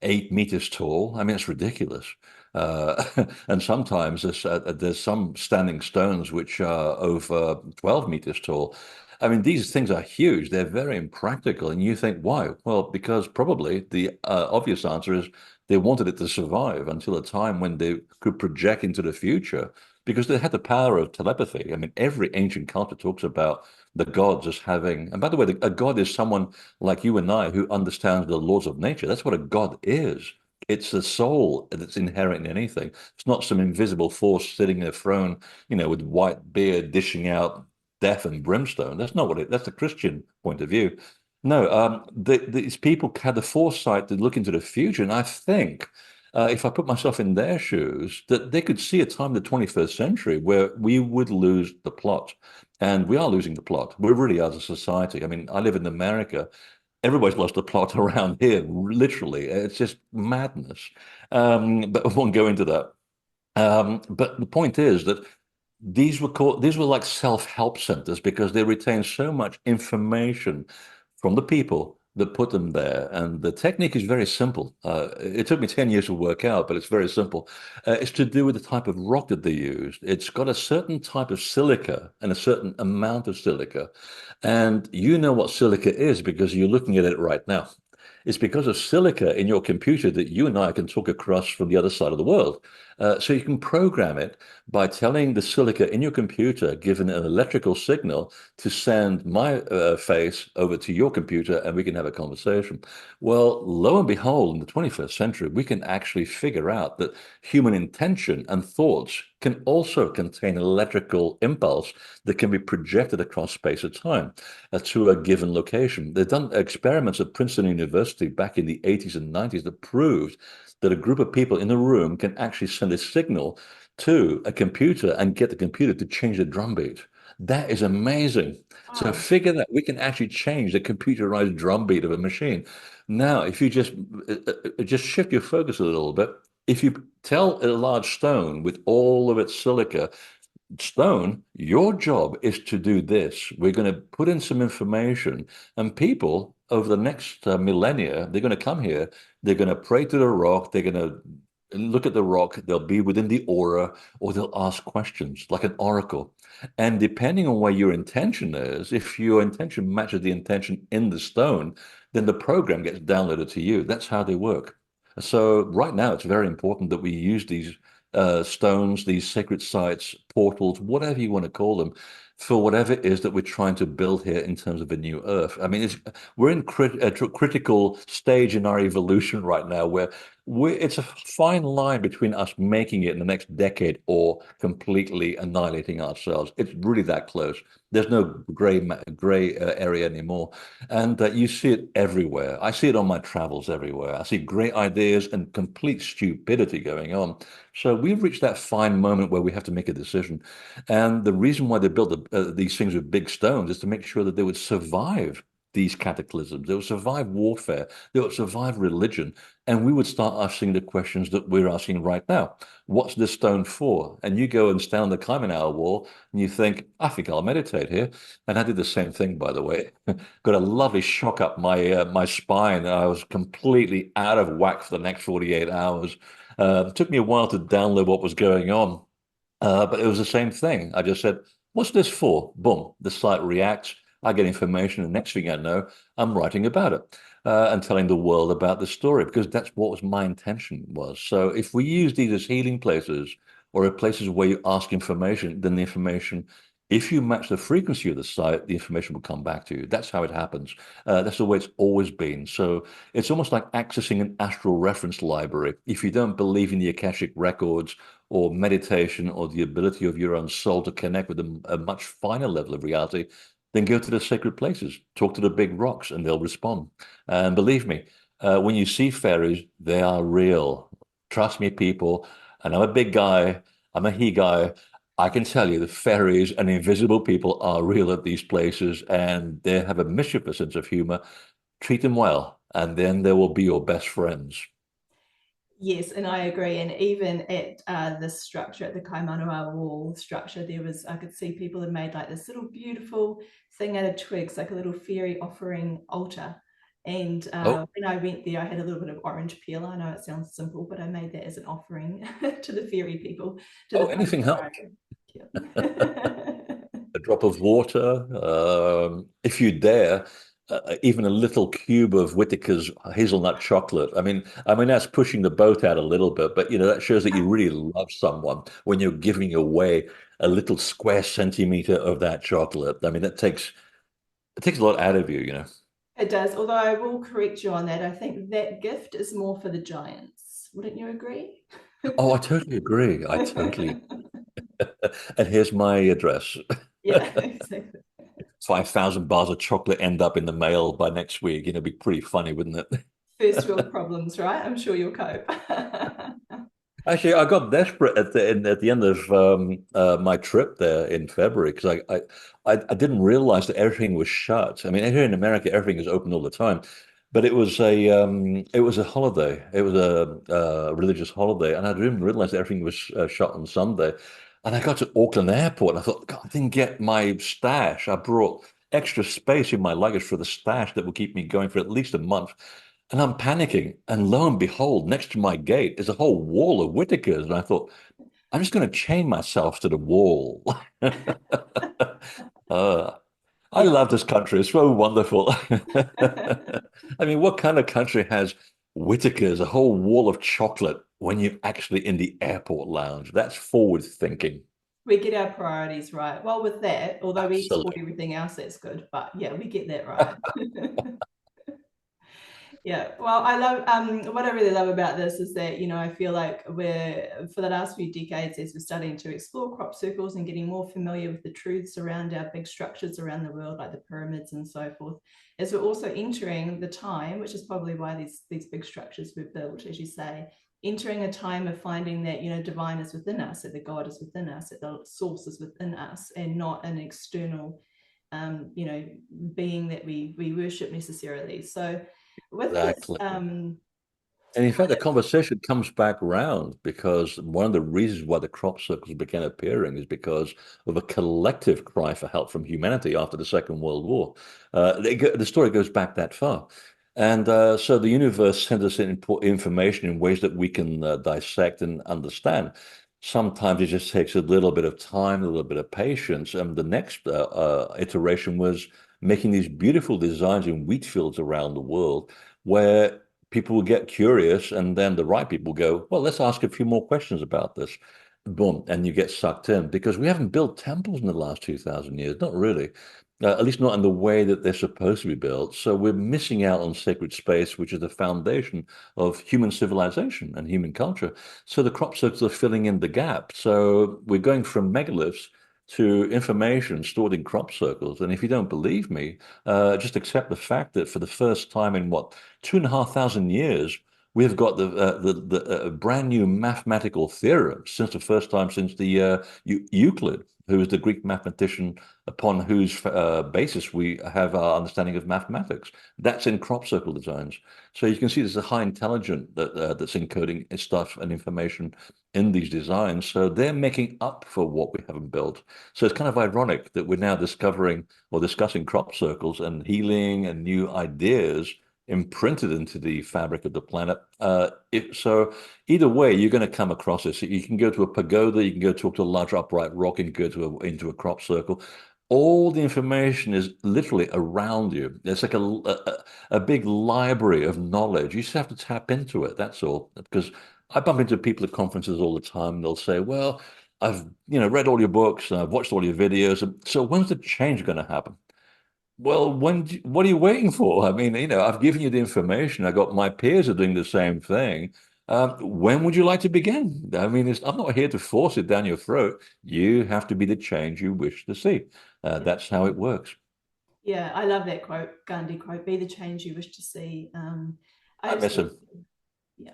8 meters tall. I mean, it's ridiculous. And sometimes there's some standing stones which are over 12 meters tall. I mean, these things are huge. They're very impractical. And you think, why? Well, because probably the obvious answer is they wanted it to survive until a time when they could project into the future because they had the power of telepathy. I mean, every ancient culture talks about the gods as having, and by the way, a god is someone like you and I who understands the laws of nature. That's what a god is. It's the soul that's inherent in anything. It's not some invisible force sitting in a throne, with white beard dishing out death and brimstone. That's not what that's the Christian point of view. No, these people had the foresight to look into the future, and I think if I put myself in their shoes, that they could see a time in the 21st century where we would lose the plot. And we are losing the plot. We really are as a society. I mean, I live in America. Everybody's lost the plot around here, literally. It's just madness. But I won't go into that. But the point is that these were like self-help centers because they retain so much information from the people that put them there. And the technique is very simple. It took me 10 years to work out, but it's very simple. It's to do with the type of rock that they used. It's got a certain type of silica and a certain amount of silica. And you know what silica is because you're looking at it right now. It's because of silica in your computer that you and I can talk across from the other side of the world. So you can program it by telling the silica in your computer, given an electrical signal, to send my face over to your computer and we can have a conversation. Well, lo and behold, in the 21st century, we can actually figure out that human intention and thoughts can also contain electrical impulse that can be projected across space and time to a given location. They've done experiments at Princeton University back in the 80s and 90s that proved that a group of people in a room can actually send a signal to a computer and get the computer to change the drum beat. That is amazing. So Oh, figure that we can actually change the computerized drum beat of a machine. Now, if you just shift your focus a little bit, if you tell a large stone with all of its silica, Stone, your job is to do this. We're going to put in some information, and people over the next millennia, they're going to come here, they're going to pray to the rock, they're going to look at the rock, they'll be within the aura, or they'll ask questions like an oracle. And depending on where your intention is, if your intention matches the intention in the stone, then the program gets downloaded to you. That's how they work. So right now, it's very important that we use these stones, these sacred sites, portals, whatever you want to call them, for whatever it is that we're trying to build here in terms of a new Earth. I mean, we're in a critical stage in our evolution right now where it's a fine line between us making it in the next decade or completely annihilating ourselves. It's really that close. There's no gray area anymore. And you see it everywhere. I see it on my travels everywhere. I see great ideas and complete stupidity going on. So we've reached that fine moment where we have to make a decision. And the reason why they built these things with big stones is to make sure that they would survive these cataclysms. They would survive warfare. They would survive religion. And we would start asking the questions that we're asking right now. What's this stone for? And you go and stand on the Kaimanawa Wall and you think, I think I'll meditate here. And I did the same thing, by the way. Got a lovely shock up my spine. I was completely out of whack for the next 48 hours. It took me a while to download what was going on. But it was the same thing. I just said, what's this for? Boom, the site reacts. I get information. And next thing I know, I'm writing about it and telling the world about the story because that's what was my intention was. So if we use these as healing places or places where you ask information, then the information, if you match the frequency of the site, the information will come back to you. That's how it happens. That's the way it's always been. So it's almost like accessing an astral reference library. If you don't believe in the Akashic records, or meditation or the ability of your own soul to connect with a much finer level of reality, then go to the sacred places, talk to the big rocks, and they'll respond. And believe me, when you see fairies, they are real. Trust me, people. And I'm a big guy, I'm a he guy. I can tell you the fairies and invisible people are real at these places, and they have a mischievous sense of humor. Treat them well, and then they will be your best friends. Yes, and I agree. And even at the structure, at the Kaimanawa Wall structure, there was, I could see people had made like this little beautiful thing out of twigs, like a little fairy offering altar. And Oh, when I went there, I had a little bit of orange peel. I know it sounds simple, but I made that as an offering to the fairy people, to oh, the anything Kaimanawa. helps. Yeah. A drop of water, if you dare, even a little cube of Whitaker's hazelnut chocolate. I mean that's pushing the boat out a little bit, but that shows that you really love someone when you're giving away a little square centimeter of that chocolate. I mean, it takes a lot out of you. It does, although I will correct you on that. I think that gift is more for the giants. Wouldn't you agree? Oh, I totally agree. I totally. And here's my address. Yeah, exactly. 5,000 bars of chocolate end up in the mail by next week. It'd be pretty funny, wouldn't it? First world problems, right? I'm sure you'll cope. Actually, I got desperate at the end of my trip there in February because I didn't realize that everything was shut. I mean, here in America, everything is open all the time, but it was a holiday. It was a religious holiday, and I didn't realize that everything was shut on Sunday. And I got to Auckland Airport, and I thought, God, I didn't get my stash. I brought extra space in my luggage for the stash that will keep me going for at least a month. And I'm panicking. And lo and behold, next to my gate is a whole wall of Whitakers. And I thought, I'm just going to chain myself to the wall. uh, I Yeah, love this country. It's so wonderful. I mean, what kind of country has Whitakers, a whole wall of chocolate, when you're actually in the airport lounge? That's forward thinking. we get our priorities right. Well, with that, although we export Absolutely. everything else, that's good. But yeah, we get that right. Yeah, well, I love what I really love about this is that I feel like we're for the last few decades as we're starting to explore crop circles and getting more familiar with the truths around our big structures around the world, like the pyramids and so forth, as we're also entering the time, which is probably why these big structures were built, as you say, entering a time of finding that divine is within us, that the God is within us, that the source is within us, and not an external, being that we worship necessarily. So with this, Exactly. And in fact, the conversation comes back round because one of the reasons why the crop circles began appearing is because of a collective cry for help from humanity after the Second World War. The story goes back that far. And so the universe sends us information in ways that we can dissect and understand. Sometimes it just takes a little bit of time, a little bit of patience. And the next iteration was making these beautiful designs in wheat fields around the world where people will get curious, and then the right people go, well, let's ask a few more questions about this. Boom, and you get sucked in because we haven't built temples in the last 2,000 years, not really. At least not in the way that they're supposed to be built. So we're missing out on sacred space, which is the foundation of human civilization and human culture. So the crop circles are filling in the gap. So we're going from megaliths to information stored in crop circles. And if you don't believe me, just accept the fact that for the first time in what 2,500 years, we've got the brand new mathematical theorem since the first time since the Euclid. who is the Greek mathematician upon whose basis we have our understanding of mathematics. That's in crop circle designs. So you can see there's a high intelligence that's encoding stuff and information in these designs. So they're making up for what we haven't built. So it's kind of ironic that we're now discovering or discussing crop circles and healing and new ideas imprinted into the fabric of the planet. So either way, you're going to come across this. You can go to a pagoda, you can go talk to a large upright rock, and go to into a crop circle. All the information is literally around you. It's like a big library of knowledge. You just have to tap into it. That's all. Because I bump into people at conferences all the time. They'll say, "Well, I've read all your books and I've watched all your videos. So when's the change going to happen?" Well, what are you waiting for? I mean, I've given you the information. I got my peers are doing the same thing. When would you like to begin? I mean, I'm not here to force it down your throat. You have to be the change you wish to see. That's how it works. Yeah, I love that quote, Gandhi quote, be the change you wish to see. I I miss him. absolutely, yeah.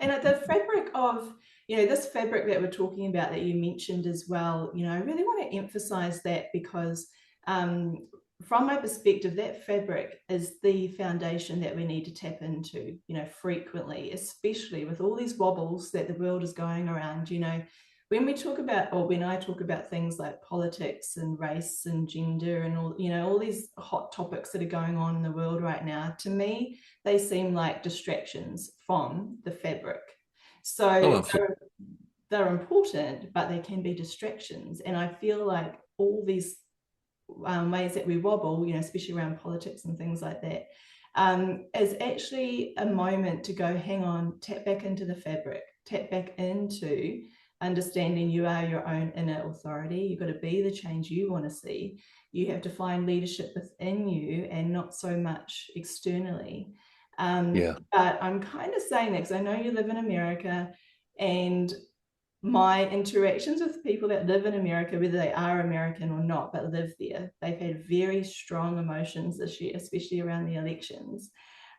And at the fabric of, this fabric that we're talking about that you mentioned as well, I really want to emphasize that because from my perspective, that fabric is the foundation that we need to tap into, frequently, especially with all these wobbles that the world is going around. When we talk about, or when I talk about things like politics and race and gender and all these hot topics that are going on in the world right now, to me, they seem like distractions from the fabric. Oh, So absolutely. they're important, but they can be distractions. And I feel like all these ways that we wobble, especially around politics and things like that, is actually a moment to go, hang on, tap back into the fabric, tap back into understanding you are your own inner authority. You've got to be the change you want to see. You have to find leadership within you and not so much externally. Yeah. But I'm kind of saying that because I know you live in America, and my interactions with people that live in America, whether they are American or not, but live there, they've had very strong emotions this year, especially around the elections.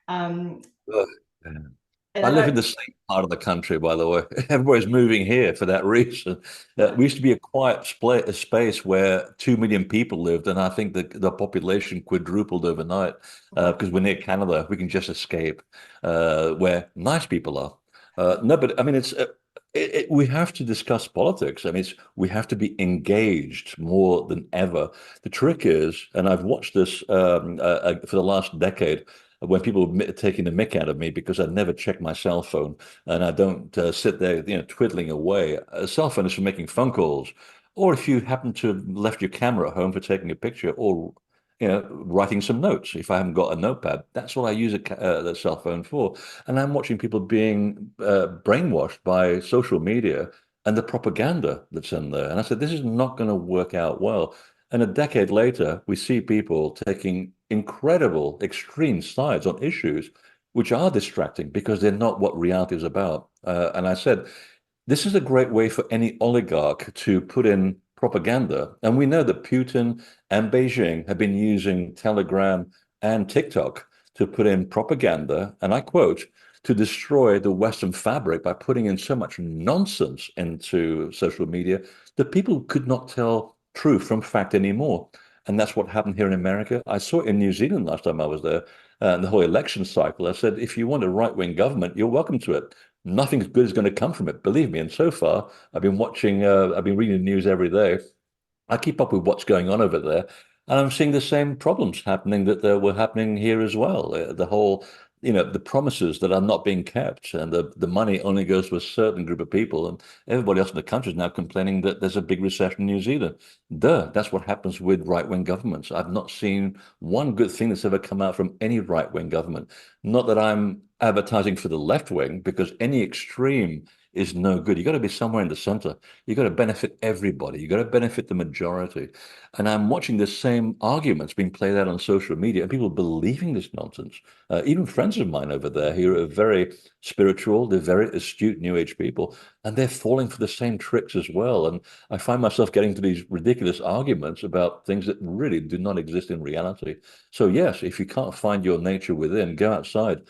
Um, Ugh. and I I live don't, in the same part of the country, by the way. Everybody's moving here for that reason. yeah, We used to be a quiet a space where 2 million people lived, and I think the population quadrupled overnight wow, because we're near Canada. We can just escape where nice people are. No, but I mean, we have to discuss politics. I mean, we have to be engaged more than ever. The trick is, and I've watched this for the last decade when people were taking the mick out of me because I never check my cell phone and I don't sit there, twiddling away. A cell phone is for making phone calls, or if you happen to have left your camera at home for taking a picture, or writing some notes. If I haven't got a notepad, that's what I use the cell phone for. And I'm watching people being brainwashed by social media and the propaganda that's in there. And I said, this is not going to work out well. And a decade later, we see people taking incredible, extreme sides on issues which are distracting because they're not what reality is about. And I said, this is a great way for any oligarch to put in propaganda. And we know that Putin and Beijing have been using Telegram and TikTok to put in propaganda, and I quote, to destroy the Western fabric by putting in so much nonsense into social media that people could not tell truth from fact anymore. And that's what happened here in America. I saw it in New Zealand last time I was there, the whole election cycle. I said, if you want a right-wing government, you're welcome to it. Nothing good is going to come from it, believe me. And so far, I've been reading the news every day. I keep up with what's going on over there, and I'm seeing the same problems happening that were happening here as well. The whole, the promises that are not being kept, and the money only goes to a certain group of people, and everybody else in the country is now complaining that there's a big recession in New Zealand. That's what happens with right-wing governments. I've not seen one good thing that's ever come out from any right-wing government. Not that I'm advertising for the left wing, because any extreme is no good. You got to be somewhere in the center. You got to benefit everybody. You got to benefit the majority. And I'm watching the same arguments being played out on social media and people believing this nonsense. Even friends of mine over there who are very spiritual, they're very astute New Age people, and they're falling for the same tricks as well. And I find myself getting to these ridiculous arguments about things that really do not exist in reality. So yes, if you can't find your nature within, go outside.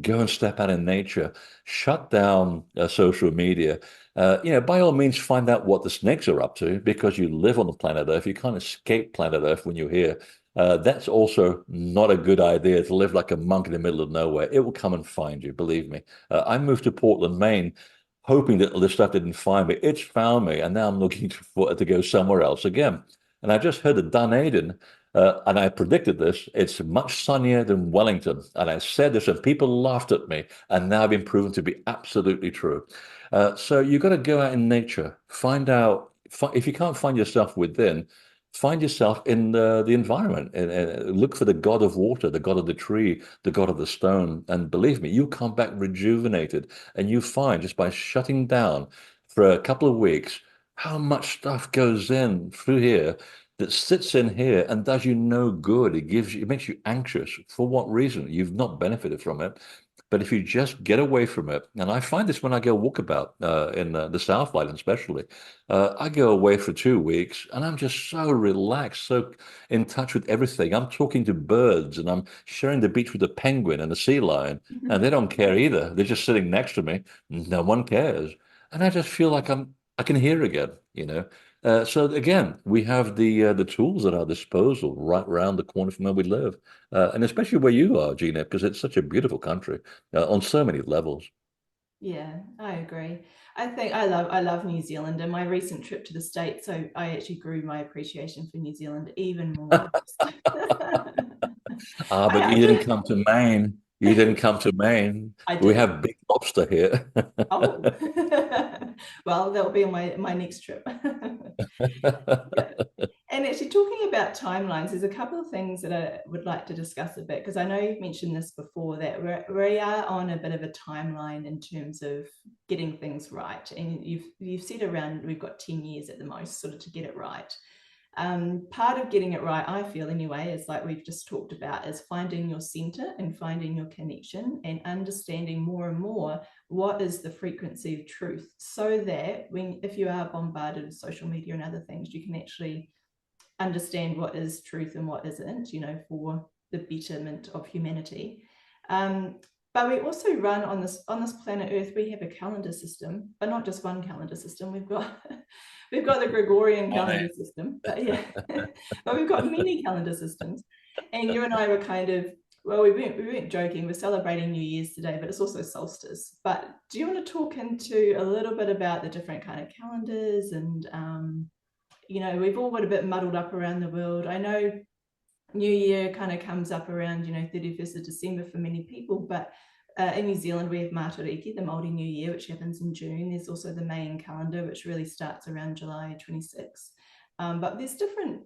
Go and step out in nature, shut down social media. By all means, find out what the snakes are up to because you live on the planet Earth. You can't escape planet Earth when you're here. That's also not a good idea to live like a monk in the middle of nowhere. It will come and find you, believe me. I moved to Portland, Maine, hoping that this stuff didn't find me. It's found me, and now I'm looking to go somewhere else again. And I just heard that Dunedin, and I predicted this, it's much sunnier than Wellington. And I said this, and people laughed at me, and now been proven to be absolutely true. So you've got to go out in nature, find out if you can't find yourself within, find yourself in the environment and look for the god of water, the god of the tree, the god of the stone. And believe me, you come back rejuvenated, and you find just by shutting down for a couple of weeks how much stuff goes in through here that sits in here and does you no good. It makes you anxious. For what reason? You've not benefited from it. But if you just get away from it, and I find this when I go walkabout in the South Island, especially, I go away for 2 weeks and I'm just so relaxed, so in touch with everything. I'm talking to birds and I'm sharing the beach with a penguin and a sea lion, and they don't care either. They're just sitting next to me. No one cares. And I just feel like I can hear again. So again, we have the tools at our disposal right around the corner from where we live, and especially where you are, Gina, because it's such a beautiful country on so many levels. Yeah, I agree. I think I love New Zealand, and my recent trip to the States, so I actually grew my appreciation for New Zealand even more. But I you didn't do. come to Maine. You didn't come to Maine. I We did. have big lobster here. Oh, well, that'll be on my next trip. Yeah. And actually, talking about timelines, there's a couple of things that I would like to discuss a bit because I know you've mentioned this before that we are on a bit of a timeline in terms of getting things right. And you've said around we've got 10 years at the most, sort of to get it right. Part of getting it right, I feel anyway, is like we've just talked about, is finding your center and finding your connection and understanding more and more what is the frequency of truth, so that if you are bombarded with social media and other things, you can actually understand what is truth and what isn't, for the betterment of humanity. But we also run on this planet Earth. We have a calendar system, but not just one calendar system. We've got we've got the Gregorian Right. calendar system, but yeah, but we've got many calendar systems. And you and I were kind of, well, we weren't joking. We're celebrating New Year's today, but it's also solstice. But do you want to talk into a little bit about the different kind of calendars and we've all got a bit muddled up around the world. I know New Year kind of comes up around, 31st of December for many people, but in New Zealand, we have Matariki, the Māori New Year, which happens in June. There's also the main calendar, which really starts around July 26th. But there's different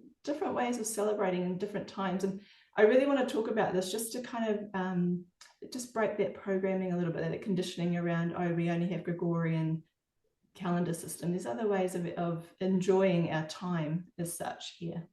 ways of celebrating in different times. And I really want to talk about this just to kind of just break that programming a little bit, that conditioning around, oh, we only have Gregorian calendar system. There's other ways of enjoying our time as such here.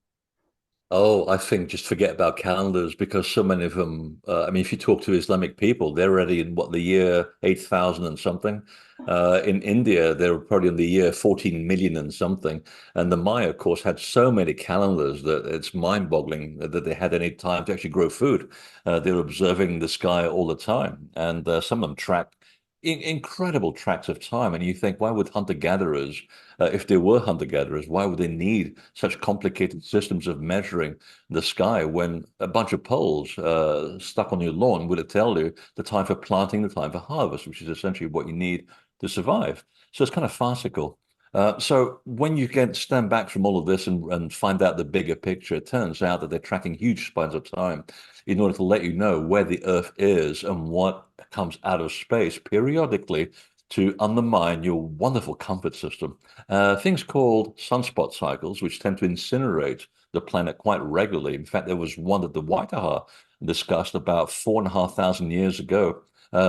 Oh, I think just forget about calendars because so many of them, if you talk to Islamic people, they're already in what, the year 8,000 and something. In India, they're probably in the year 14 million and something. And the Maya, of course, had so many calendars that it's mind-boggling that they had any time to actually grow food. They were observing the sky all the time. And some of them tracked incredible tracts of time. And you think, why would hunter-gatherers, if they were hunter-gatherers, why would they need such complicated systems of measuring the sky when a bunch of poles stuck on your lawn would tell you the time for planting, the time for harvest, which is essentially what you need to survive. So it's kind of farcical. So when you get stand back from all of this and find out the bigger picture, it turns out that they're tracking huge spans of time in order to let you know where the Earth is and what comes out of space periodically to undermine your wonderful comfort system. Things called sunspot cycles, which tend to incinerate the planet quite regularly. In fact, there was one that the Waitaha discussed about 4,500 years ago,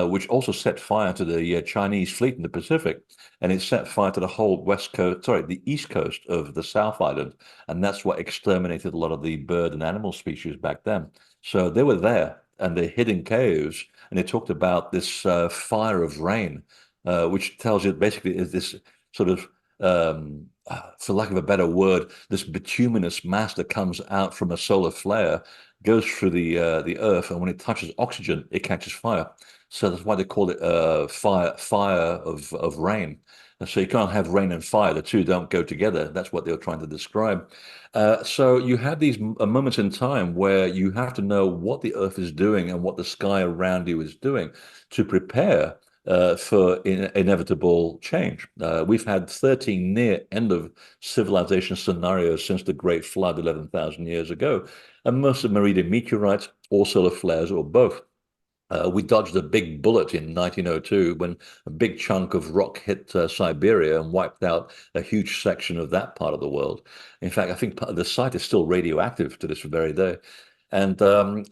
which also set fire to the Chinese fleet in the Pacific, and it set fire to the whole the east coast of the South Island, and that's what exterminated a lot of the bird and animal species back then. So they were there, and they hid in caves, and they talked about this fire of rain, which tells you basically is this sort of for lack of a better word, this bituminous mass that comes out from a solar flare goes through the earth, and when it touches oxygen, it catches fire. So that's why they call it fire of rain. And so you can't have rain and fire; the two don't go together. That's what they were trying to describe. So you have these moments in time where you have to know what the Earth is doing and what the sky around you is doing to prepare for inevitable change. We've had 13 near end of civilization scenarios since the Great Flood 11,000 years ago, and most of them are either meteorites or solar flares or both. We dodged a big bullet in 1902 when a big chunk of rock hit Siberia and wiped out a huge section of that part of the world. In fact, I think the site is still radioactive to this very day. And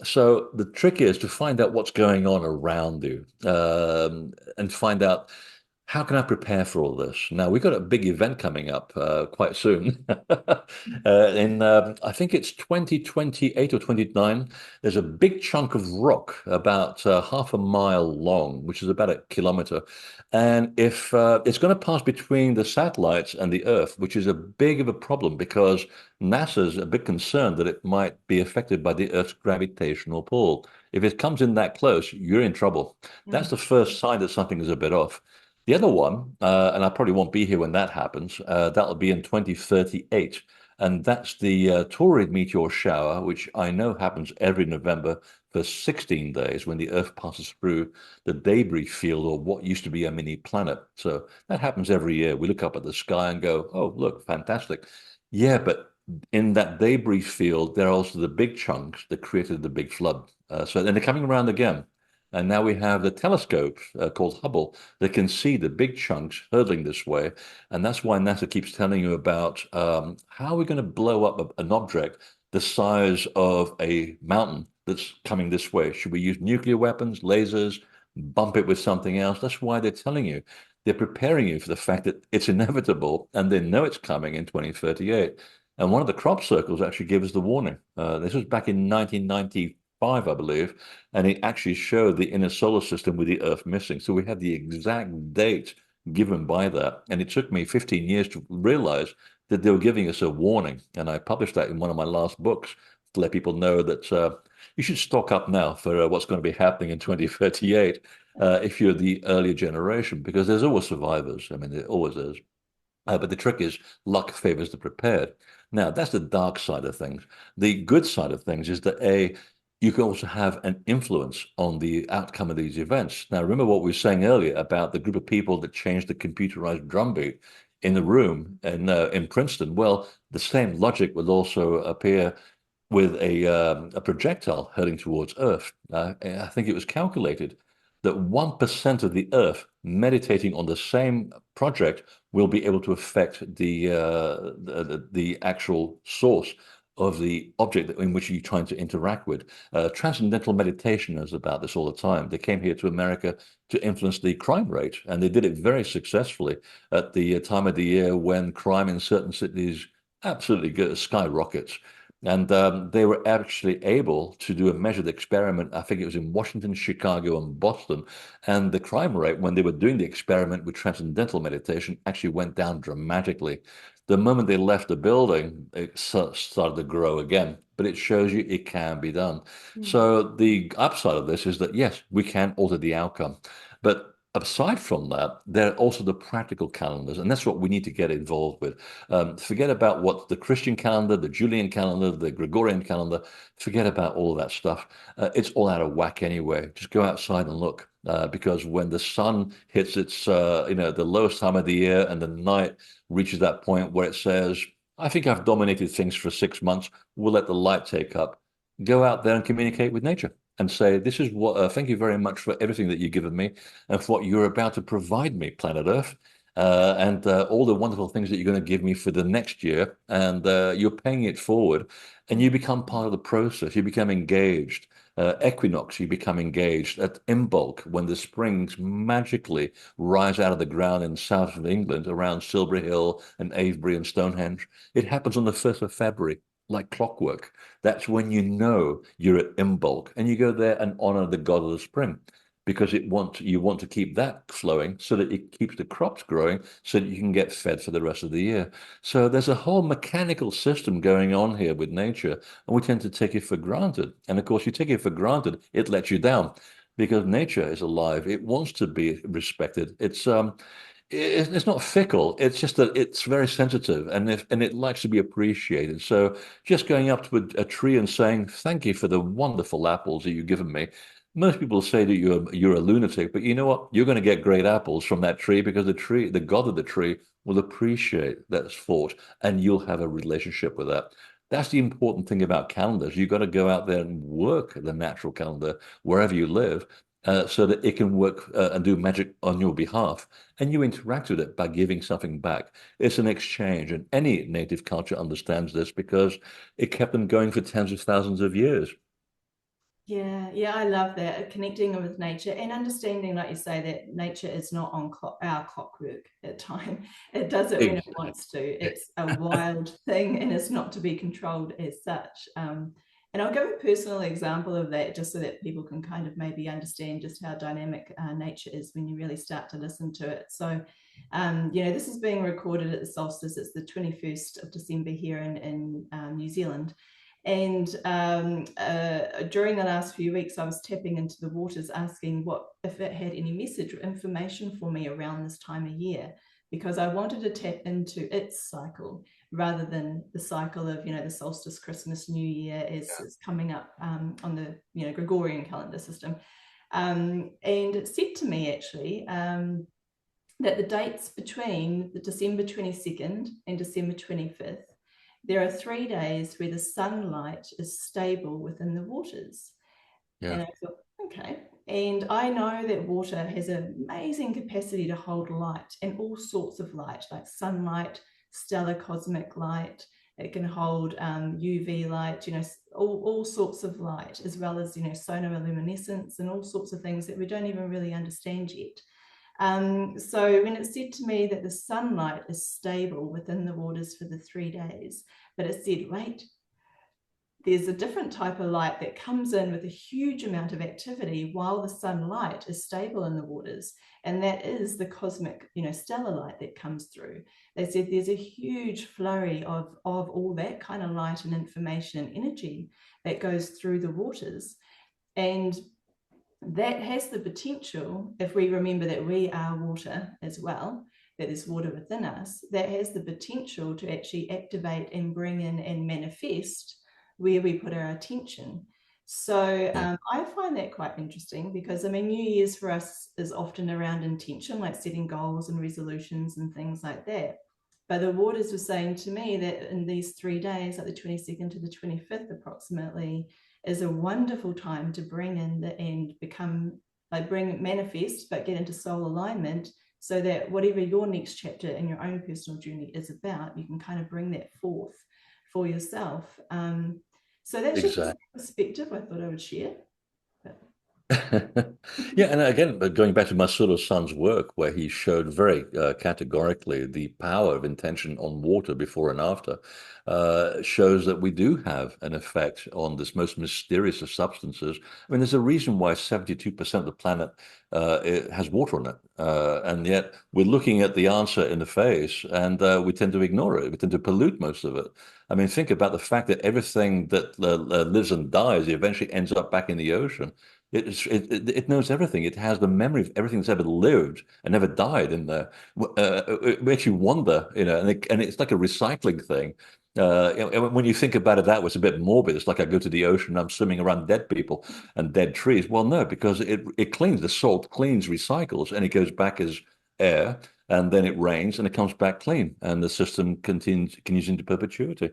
so the trick is to find out what's going on around you, and find out how can I prepare for all this? Now, we've got a big event coming up quite soon. I think it's 2028 or 29. There's a big chunk of rock about half a mile long, which is about a kilometer. And if it's going to pass between the satellites and the Earth, which is a big of a problem because NASA's a bit concerned that it might be affected by the Earth's gravitational pull. If it comes in that close, you're in trouble. That's the first sign that something is a bit off. The other one, and I probably won't be here when that happens, that'll be in 2038. And that's the Taurid meteor shower, which I know happens every November for 16 days when the Earth passes through the debris field or what used to be a mini planet. So that happens every year. We look up at the sky and go, oh, look, fantastic. Yeah, but in that debris field, there are also the big chunks that created the big flood. So then they're coming around again. And now we have the telescope called Hubble that can see the big chunks hurtling this way. And that's why NASA keeps telling you about how we're going to blow up an object the size of a mountain that's coming this way. Should we use nuclear weapons, lasers, bump it with something else? That's why they're telling you. They're preparing you for the fact that it's inevitable and they know it's coming in 2038. And one of the crop circles actually gave us the warning. This was back in 1995, I believe, and it actually showed the inner solar system with the Earth missing. So we had the exact date given by that. And it took me 15 years to realize that they were giving us a warning. And I published that in one of my last books to let people know that you should stock up now for what's going to be happening in 2038 if you're the earlier generation, because there's always survivors. I mean, there always is. But the trick is luck favors the prepared. Now, that's the dark side of things. The good side of things is that you can also have an influence on the outcome of these events. Now, remember what we were saying earlier about the group of people that changed the computerized drumbeat in the room in Princeton. Well, the same logic would also appear with a projectile heading towards Earth. I think it was calculated that 1% of the Earth meditating on the same project will be able to affect the actual source of the object in which you're trying to interact with. Transcendental meditation is about this all the time. They came here to America to influence the crime rate, and they did it very successfully at the time of the year when crime in certain cities absolutely skyrockets. And they were actually able to do a measured experiment. I think it was in Washington, Chicago, and Boston. And the crime rate, when they were doing the experiment with transcendental meditation, actually went down dramatically. The moment they left the building, it started to grow again. But it shows you it can be done. So the upside of this is that, yes, we can alter the outcome. But aside from that, there are also the practical calendars, and that's what we need to get involved with. Forget about what the Christian calendar, the Julian calendar, the Gregorian calendar, forget about all that stuff. It's all out of whack anyway. Just go outside and look. Because when the sun hits its, the lowest time of the year and the night reaches that point where it says, I think I've dominated things for 6 months, we'll let the light take up. Go out there and communicate with nature and say, this is what, thank you very much for everything that you've given me and for what you're about to provide me, planet Earth, and all the wonderful things that you're going to give me for the next year. And you're paying it forward and you become part of the process. You become engaged. Equinox, you become engaged. At Imbolc, when the springs magically rise out of the ground in south of England around Silbury Hill and Avebury and Stonehenge, it happens on the 1st of February. Like clockwork. That's when you know you're at Imbolc and you go there and honor the god of the spring because you want to keep that flowing so that it keeps the crops growing so that you can get fed for the rest of the year. So there's a whole mechanical system going on here with nature, and we tend to take it for granted. And of course, you take it for granted, it lets you down. because nature is alive. It wants to be respected. It's not fickle. It's just that it's very sensitive, and it likes to be appreciated. So just going up to a tree and saying, "Thank you for the wonderful apples that you've given me." Most people say that you're a lunatic, but you know what? You're going to get great apples from that tree because the god of the tree will appreciate that thought, and you'll have a relationship with that. That's the important thing about calendars. You've got to go out there and work the natural calendar wherever you live, so that it can work and do magic on your behalf. And you interact with it by giving something back. It's an exchange, and any native culture understands this because it kept them going for tens of thousands of years. Yeah, yeah, I love that. Connecting with nature and understanding, like you say, that nature is not on our clockwork at time. It does it when it Exactly. wants to. It's a wild thing and it's not to be controlled as such. And I'll give a personal example of that just so that people can kind of maybe understand just how dynamic nature is when you really start to listen to it. So, this is being recorded at the solstice. It's the 21st of December here in New Zealand. And during the last few weeks, I was tapping into the waters, asking what if it had any message or information for me around this time of year, because I wanted to tap into its cycle rather than the cycle of the solstice, Christmas, New Year as it's coming up on the Gregorian calendar system. And it said to me actually that the dates between the December 22nd and December 25th, there are 3 days where the sunlight is stable within the waters. Yeah. And I thought, okay. And I know that water has an amazing capacity to hold light and all sorts of light, like sunlight, stellar cosmic light. It can hold UV light, all sorts of light, as well as, solar luminescence and all sorts of things that we don't even really understand yet. So when it said to me that the sunlight is stable within the waters for the 3 days, but it said, wait, there's a different type of light that comes in with a huge amount of activity while the sunlight is stable in the waters. And that is the cosmic, stellar light that comes through. They said there's a huge flurry of all that kind of light and information and energy that goes through the waters. And that has the potential, if we remember that we are water as well, that there's water within us, that has the potential to actually activate and bring in and manifest where we put our attention. So Yeah. I find that quite interesting because, New Year's for us is often around intention, like setting goals and resolutions and things like that. But the waters were saying to me that in these 3 days, like the 22nd to the 25th approximately, is a wonderful time to bring in and become manifest, but get into soul alignment so that whatever your next chapter in your own personal journey is about, you can kind of bring that forth for yourself. So that's just a Exactly. perspective I thought I would share. But... Yeah, and again, going back to my sort of son's work, where he showed very categorically the power of intention on water before and after, shows that we do have an effect on this most mysterious of substances. I mean, there's a reason why 72% of the planet it has water on it, and yet we're looking at the answer in the face, and we tend to ignore it. We tend to pollute most of it. I mean, think about the fact that everything that lives and dies eventually ends up back in the ocean. It knows everything. It has the memory of everything that's ever lived and never died in there. It makes you wonder, and it's like a recycling thing. When you think about it that way, it's a bit morbid. It's like I go to the ocean, I'm swimming around dead people and dead trees. Well, no, because it cleans, the salt cleans, recycles, and it goes back as air, and then it rains and it comes back clean, and the system continues into perpetuity.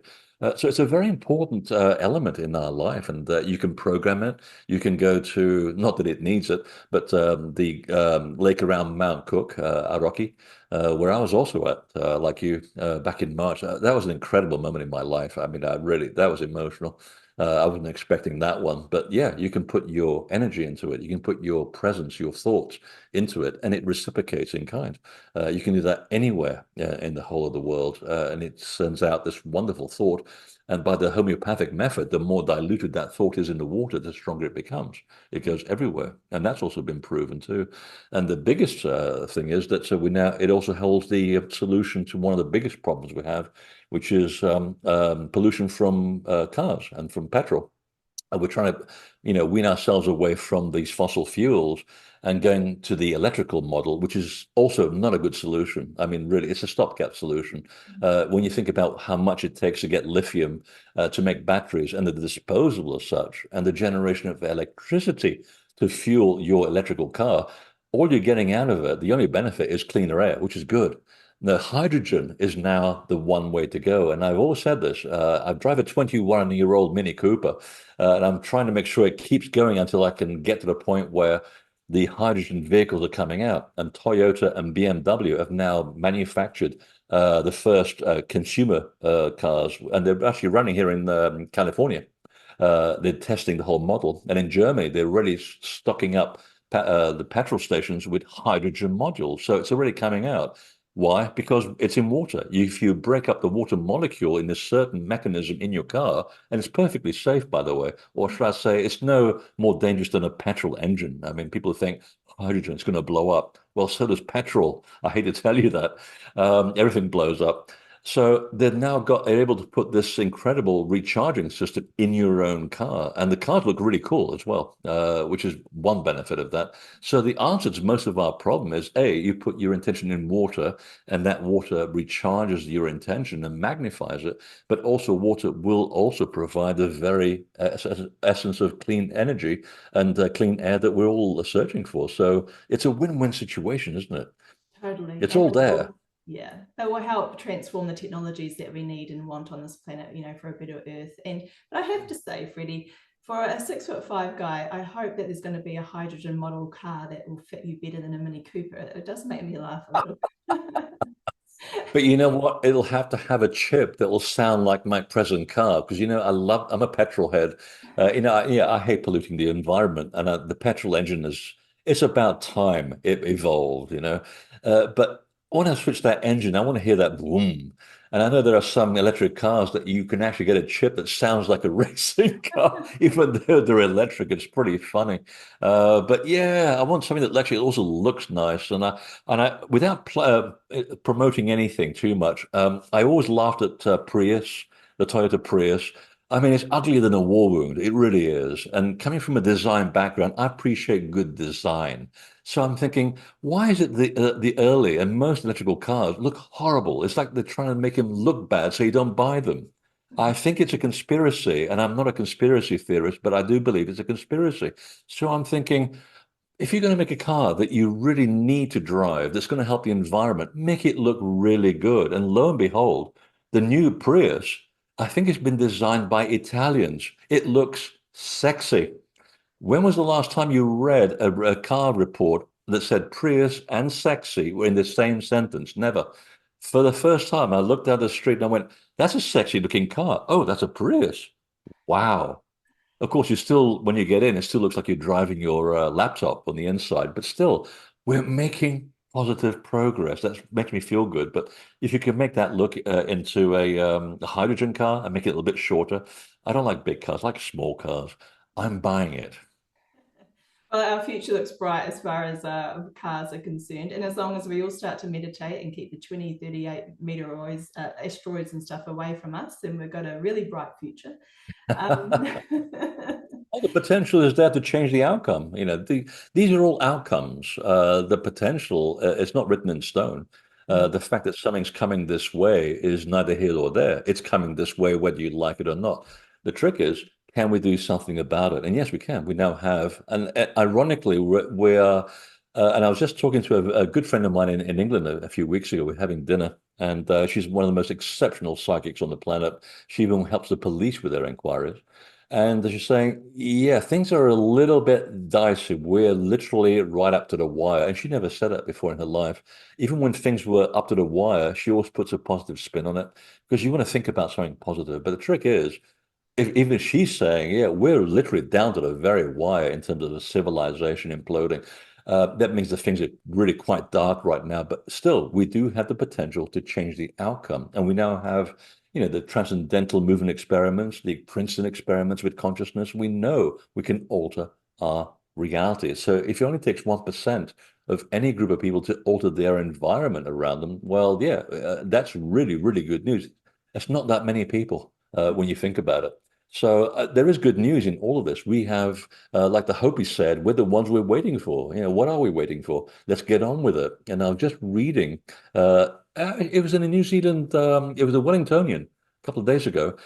So it's a very important element in our life, and you can program it. You can go to, not that it needs it, but the lake around Mount Cook, Aroki, where I was also at, like you, back in March. That was an incredible moment in my life. I mean, that was emotional. I wasn't expecting that one, but yeah, you can put your energy into it. You can put your presence, your thoughts into it, and it reciprocates in kind. You can do that anywhere in the whole of the world, and it sends out this wonderful thought. And by the homeopathic method, the more diluted that thought is in the water, the stronger it becomes. It goes everywhere, and that's also been proven too. And the biggest thing is that it also holds the solution to one of the biggest problems we have, which is pollution from cars and from petrol. And we're trying to, wean ourselves away from these fossil fuels and going to the electrical model, which is also not a good solution. I mean, really, it's a stopgap solution. When you think about how much it takes to get lithium to make batteries and the disposal of such and the generation of electricity to fuel your electrical car, all you're getting out of it, the only benefit is cleaner air, which is good. The hydrogen is now the one way to go. And I've always said this. I drive a 21-year-old Mini Cooper, and I'm trying to make sure it keeps going until I can get to the point where the hydrogen vehicles are coming out. And Toyota and BMW have now manufactured the first consumer cars, and they're actually running here in California. They're testing the whole model. And in Germany, they're really stocking up the petrol stations with hydrogen modules. So it's already coming out. Why? Because it's in water. If you break up the water molecule in this certain mechanism in your car, and it's perfectly safe, by the way, or should I say, it's no more dangerous than a petrol engine. I mean, people think hydrogen is going to blow up. Well, so does petrol. I hate to tell you that. Everything blows up. So they're able to put this incredible recharging system in your own car, and the cars look really cool as well, which is one benefit of that. So the answer to most of our problem is A, you put your intention in water, and that water recharges your intention and magnifies it. But also, water will also provide the very essence of clean energy and clean air that we're all searching for. So it's a win-win situation, isn't it? Totally. It's And all it there. will, yeah, it will help transform the technologies that we need and want on this planet, for a better earth. And but I have to say, Freddie, for a 6'5" guy, I hope that there's going to be a hydrogen model car that will fit you better than a Mini Cooper. It does make me laugh a little. But you know what? It'll have to have a chip that will sound like my present car because I'm a petrol head. I hate polluting the environment, and the petrol engine it's about time it evolved. But when I switch that engine, I want to hear that boom. And I know there are some electric cars that you can actually get a chip that sounds like a racing car, even though they're electric. It's pretty funny. But yeah, I want something that actually also looks nice, without promoting anything too much, I always laughed at Prius, the Toyota Prius. I mean, it's uglier than a war wound. It really is. And coming from a design background, I appreciate good design. So I'm thinking, why is it the early and most electrical cars look horrible? It's like they're trying to make them look bad so you don't buy them. I think it's a conspiracy, and I'm not a conspiracy theorist, but I do believe it's a conspiracy. So I'm thinking, if you're going to make a car that you really need to drive, that's going to help the environment, make it look really good. And lo and behold, the new Prius, I think it's been designed by Italians. It looks sexy. When was the last time you read a car report that said Prius and sexy were in the same sentence? Never. For the first time, I looked down the street and I went, that's a sexy looking car. Oh, that's a Prius. Wow. Of course, when you get in, it still looks like you're driving your laptop on the inside, but still, we're making positive progress. That makes me feel good. But if you can make that look into a hydrogen car and make it a little bit shorter, I don't like big cars, I like small cars. I'm buying it. Well, our future looks bright as far as cars are concerned. And as long as we all start to meditate and keep the 2038 meteoroids, asteroids and stuff away from us, then we've got a really bright future. Um, Well, the potential is there to change the outcome. These are all outcomes. The potential is not written in stone. The fact that something's coming this way is neither here nor there. It's coming this way, whether you like it or not. The trick is, can we do something about it? And yes, we can. We now have, and ironically, we are. And I was just talking to a good friend of mine in England a few weeks ago. We're having dinner, and she's one of the most exceptional psychics on the planet. She even helps the police with their inquiries. And she's saying, yeah, things are a little bit dicey. We're literally right up to the wire. And she never said that before in her life. Even when things were up to the wire, she always puts a positive spin on it because you want to think about something positive. But the trick is, even if she's saying, yeah, we're literally down to the very wire in terms of the civilization imploding. That means that things are really quite dark right now, but still, we do have the potential to change the outcome. And we now have, the transcendental movement experiments, the Princeton experiments with consciousness. We know we can alter our reality. So if it only takes 1% of any group of people to alter their environment around them, well, yeah, that's really, really good news. That's not that many people when you think about it. So there is good news in all of this. We have, like the Hopi said, we're the ones we're waiting for. What are we waiting for? Let's get on with it. And I was just reading. It was in a New Zealand. It was a Wellingtonian a couple of days ago.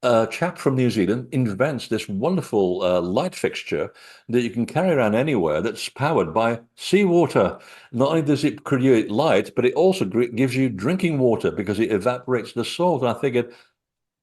A chap from New Zealand invents this wonderful light fixture that you can carry around anywhere that's powered by seawater. Not only does it create light, but it also gives you drinking water because it evaporates the salt. And I figured,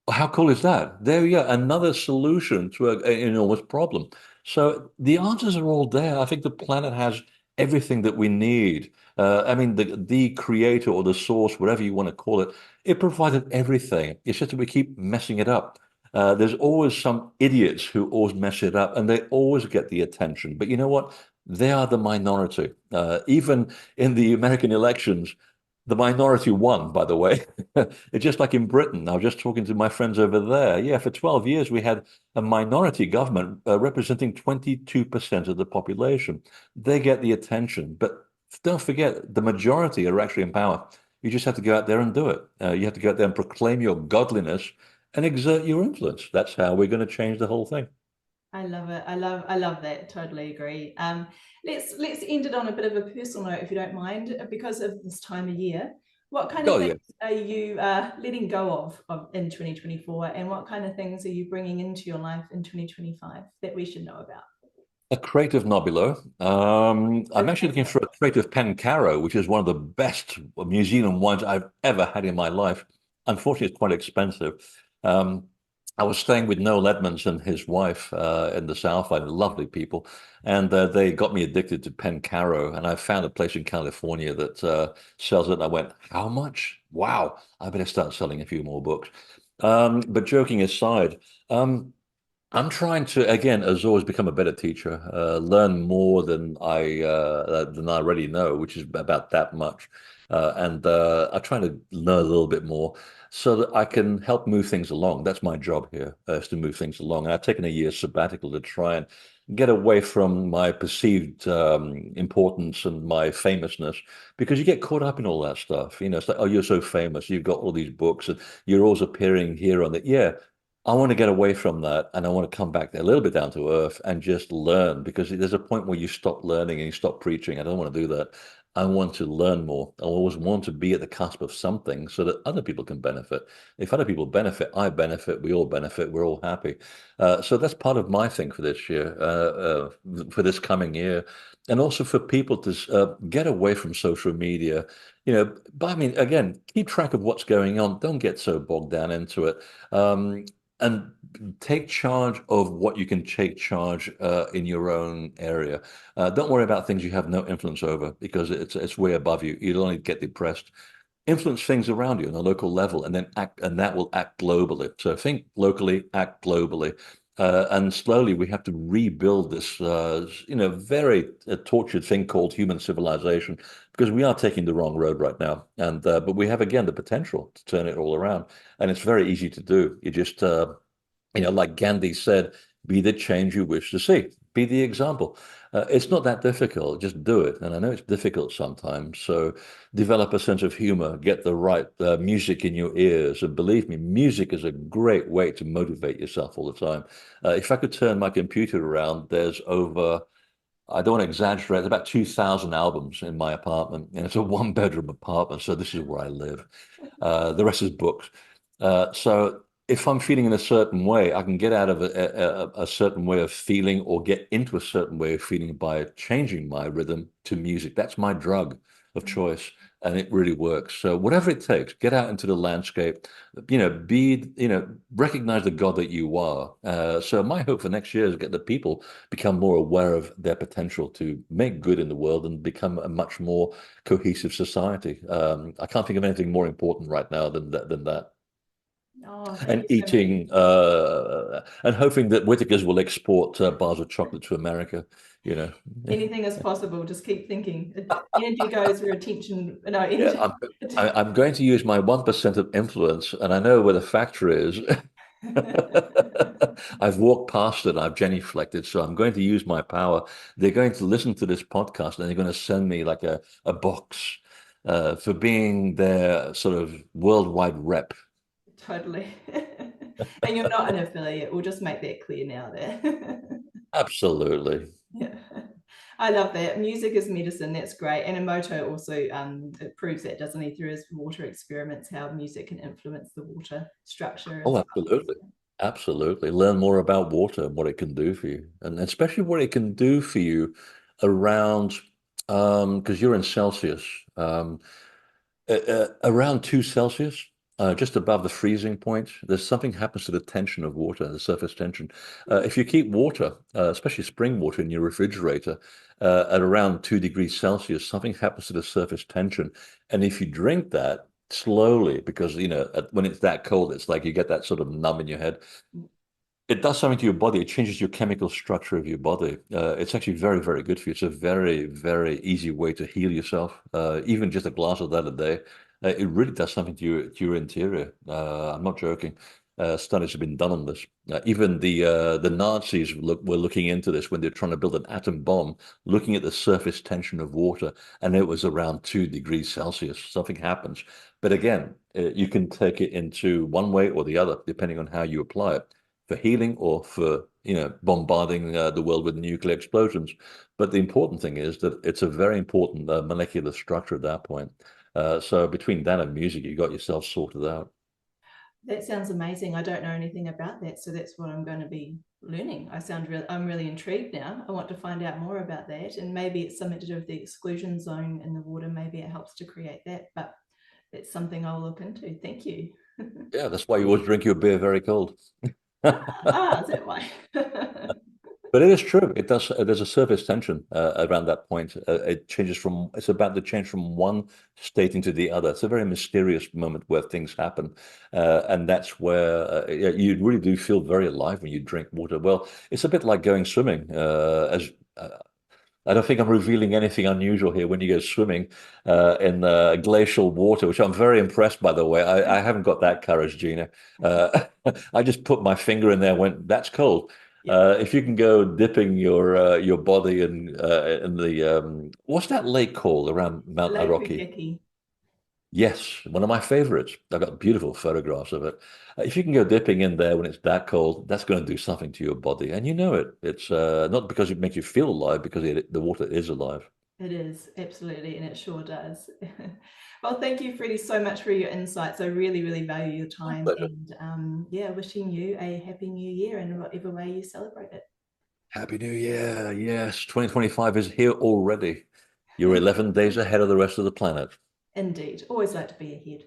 how cool is that? There you go, another solution to an enormous problem. So the answers are all there. I think the planet has everything that we need. I mean, the creator or the source, whatever you want to call it, it provided everything. It's just that we keep messing it up. There's always some idiots who always mess it up, and they always get the attention. But you know what? They are the minority. Even in the American elections, the minority won, by the way. It's just like in Britain. I was just talking to my friends over there. Yeah, for 12 years, we had a minority government representing 22% of the population. They get the attention. But don't forget, the majority are actually in power. You just have to go out there and do it. You have to go out there and proclaim your godliness and exert your influence. That's how we're going to change the whole thing. I love it. I love that. Totally agree. Let's end it on a bit of a personal note, if you don't mind, because of this time of year. What kind of Oh, things yeah. are you letting go of in 2024, and what kind of things are you bringing into your life in 2025 that we should know about? A crate of Nobilo. I'm actually Okay. looking for a crate of Pancaro, which is one of the best New Zealand wines I've ever had in my life. Unfortunately, it's quite expensive. Um, I was staying with Noel Edmonds and his wife in the South Island, lovely people, and they got me addicted to Pancaro. And I found a place in California that sells it. And I went, how much? Wow, I better start selling a few more books. But joking aside, I'm trying to, again, as always, become a better teacher, learn more than I already know, which is about that much, and I'm trying to learn a little bit more so that I can help move things along. That's my job here, is to move things along. And I've taken a year sabbatical to try and get away from my perceived importance and my famousness, because you get caught up in all that stuff. It's like, oh, you're so famous, you've got all these books, and you're always appearing here on that. Yeah. I want to get away from that and I want to come back there a little bit down to earth and just learn, because there's a point where you stop learning and you stop preaching. I don't want to do that. I want to learn more. I always want to be at the cusp of something so that other people can benefit. If other people benefit, I benefit, we all benefit, we're all happy. So that's part of my thing for this year, for this coming year. And also for people to get away from social media. But I mean, again, keep track of what's going on. Don't get so bogged down into it. And take charge of what you can take charge in your own area. Don't worry about things you have no influence over, because it's way above you. You'll only get depressed. Influence things around you on a local level, and then act, and that will act globally. So think locally, act globally. And slowly we have to rebuild this, very tortured thing called human civilization, because we are taking the wrong road right now. And but we have again the potential to turn it all around, and it's very easy to do. You just like Gandhi said, be the change you wish to see, be the example. It's not that difficult, just do it. And I know it's difficult sometimes. So develop a sense of humor, get the right music in your ears. And believe me, music is a great way to motivate yourself all the time. If I could turn my computer around, there's over, I don't want to exaggerate, there's about 2,000 albums in my apartment, and it's a one-bedroom apartment. So this is where I live. The rest is books. So if I'm feeling in a certain way, I can get out of a certain way of feeling or get into a certain way of feeling by changing my rhythm to music. That's my drug of choice, and it really works. So whatever it takes, get out into the landscape, recognize the God that you are. So my hope for next year is get the people become more aware of their potential to make good in the world and become a much more cohesive society. I can't think of anything more important right now than that. Oh, thank And you so much. eating and hoping that Whitakers will export bars of chocolate to America. You know, Anything is possible. Just keep thinking. Energy goes where attention. No, yeah, energy. I'm going to use my 1% of influence, and I know where the factory is. I've walked past it. I've genuflected, so I'm going to use my power. They're going to listen to this podcast, and they're going to send me like a box for being their sort of worldwide rep. Totally. And you're not an affiliate. We'll just make that clear now there. Absolutely. Yeah. I love that. Music is medicine. That's great. And Emoto also it proves that, doesn't he, through his water experiments, how music can influence the water structure as Oh, well. absolutely. Absolutely. Learn more about water and what it can do for you, and especially what it can do for you around, because you're in Celsius, around 2 Celsius, just above the freezing point, there's something happens to the tension of water, the surface tension. If you keep water, especially spring water in your refrigerator, at around 2 degrees Celsius, something happens to the surface tension. And if you drink that slowly, because when it's that cold, it's like you get that sort of numb in your head. It does something to your body. It changes your chemical structure of your body. It's actually very, very good for you. It's a very, very easy way to heal yourself. Even just a glass of that a day, it really does something to your interior. I'm not joking. Studies have been done on this. Even the Nazis were looking into this when they're trying to build an atom bomb, looking at the surface tension of water, and it was around 2 degrees Celsius. Something happens, but again, you can take it into one way or the other, depending on how you apply it for healing or for bombarding the world with nuclear explosions. But the important thing is that it's a very important molecular structure at that point. So between that and music, you got yourself sorted out. That sounds amazing. I don't know anything about that, so that's what I'm going to be learning. I'm really intrigued now. I want to find out more about that, and maybe it's something to do with the exclusion zone in the water. Maybe it helps to create that, but it's something I'll look into. Thank you. Yeah, that's why you always drink your beer very cold. Is that why? But it is true. It does. There's a surface tension around that point. It changes from. It's about to change from one state into the other. It's a very mysterious moment where things happen, and that's where yeah, you really do feel very alive when you drink water. Well, it's a bit like going swimming. As I don't think I'm revealing anything unusual here when you go swimming in glacial water, which I'm very impressed by the way. I haven't got that courage, Gina. I just put my finger in there and went, that's cold. Yeah, If you can go dipping your body in the what's that lake called around Mount Lake Aroki? Pukaki. Yes, one of my favorites. I've got beautiful photographs of it. If you can go dipping in there when it's that cold, that's going to do something to your body, and you know it. It's not because it makes you feel alive, because the water is alive. It is, absolutely, and it sure does. Well, thank you, Freddie, so much for your insights. I really, really value your My time, pleasure. and yeah, wishing you a happy new year in whatever way you celebrate Happy New Year. Yes, 2025 is here already. You're it. 11 days ahead of the rest of the planet. Indeed, always like to be ahead.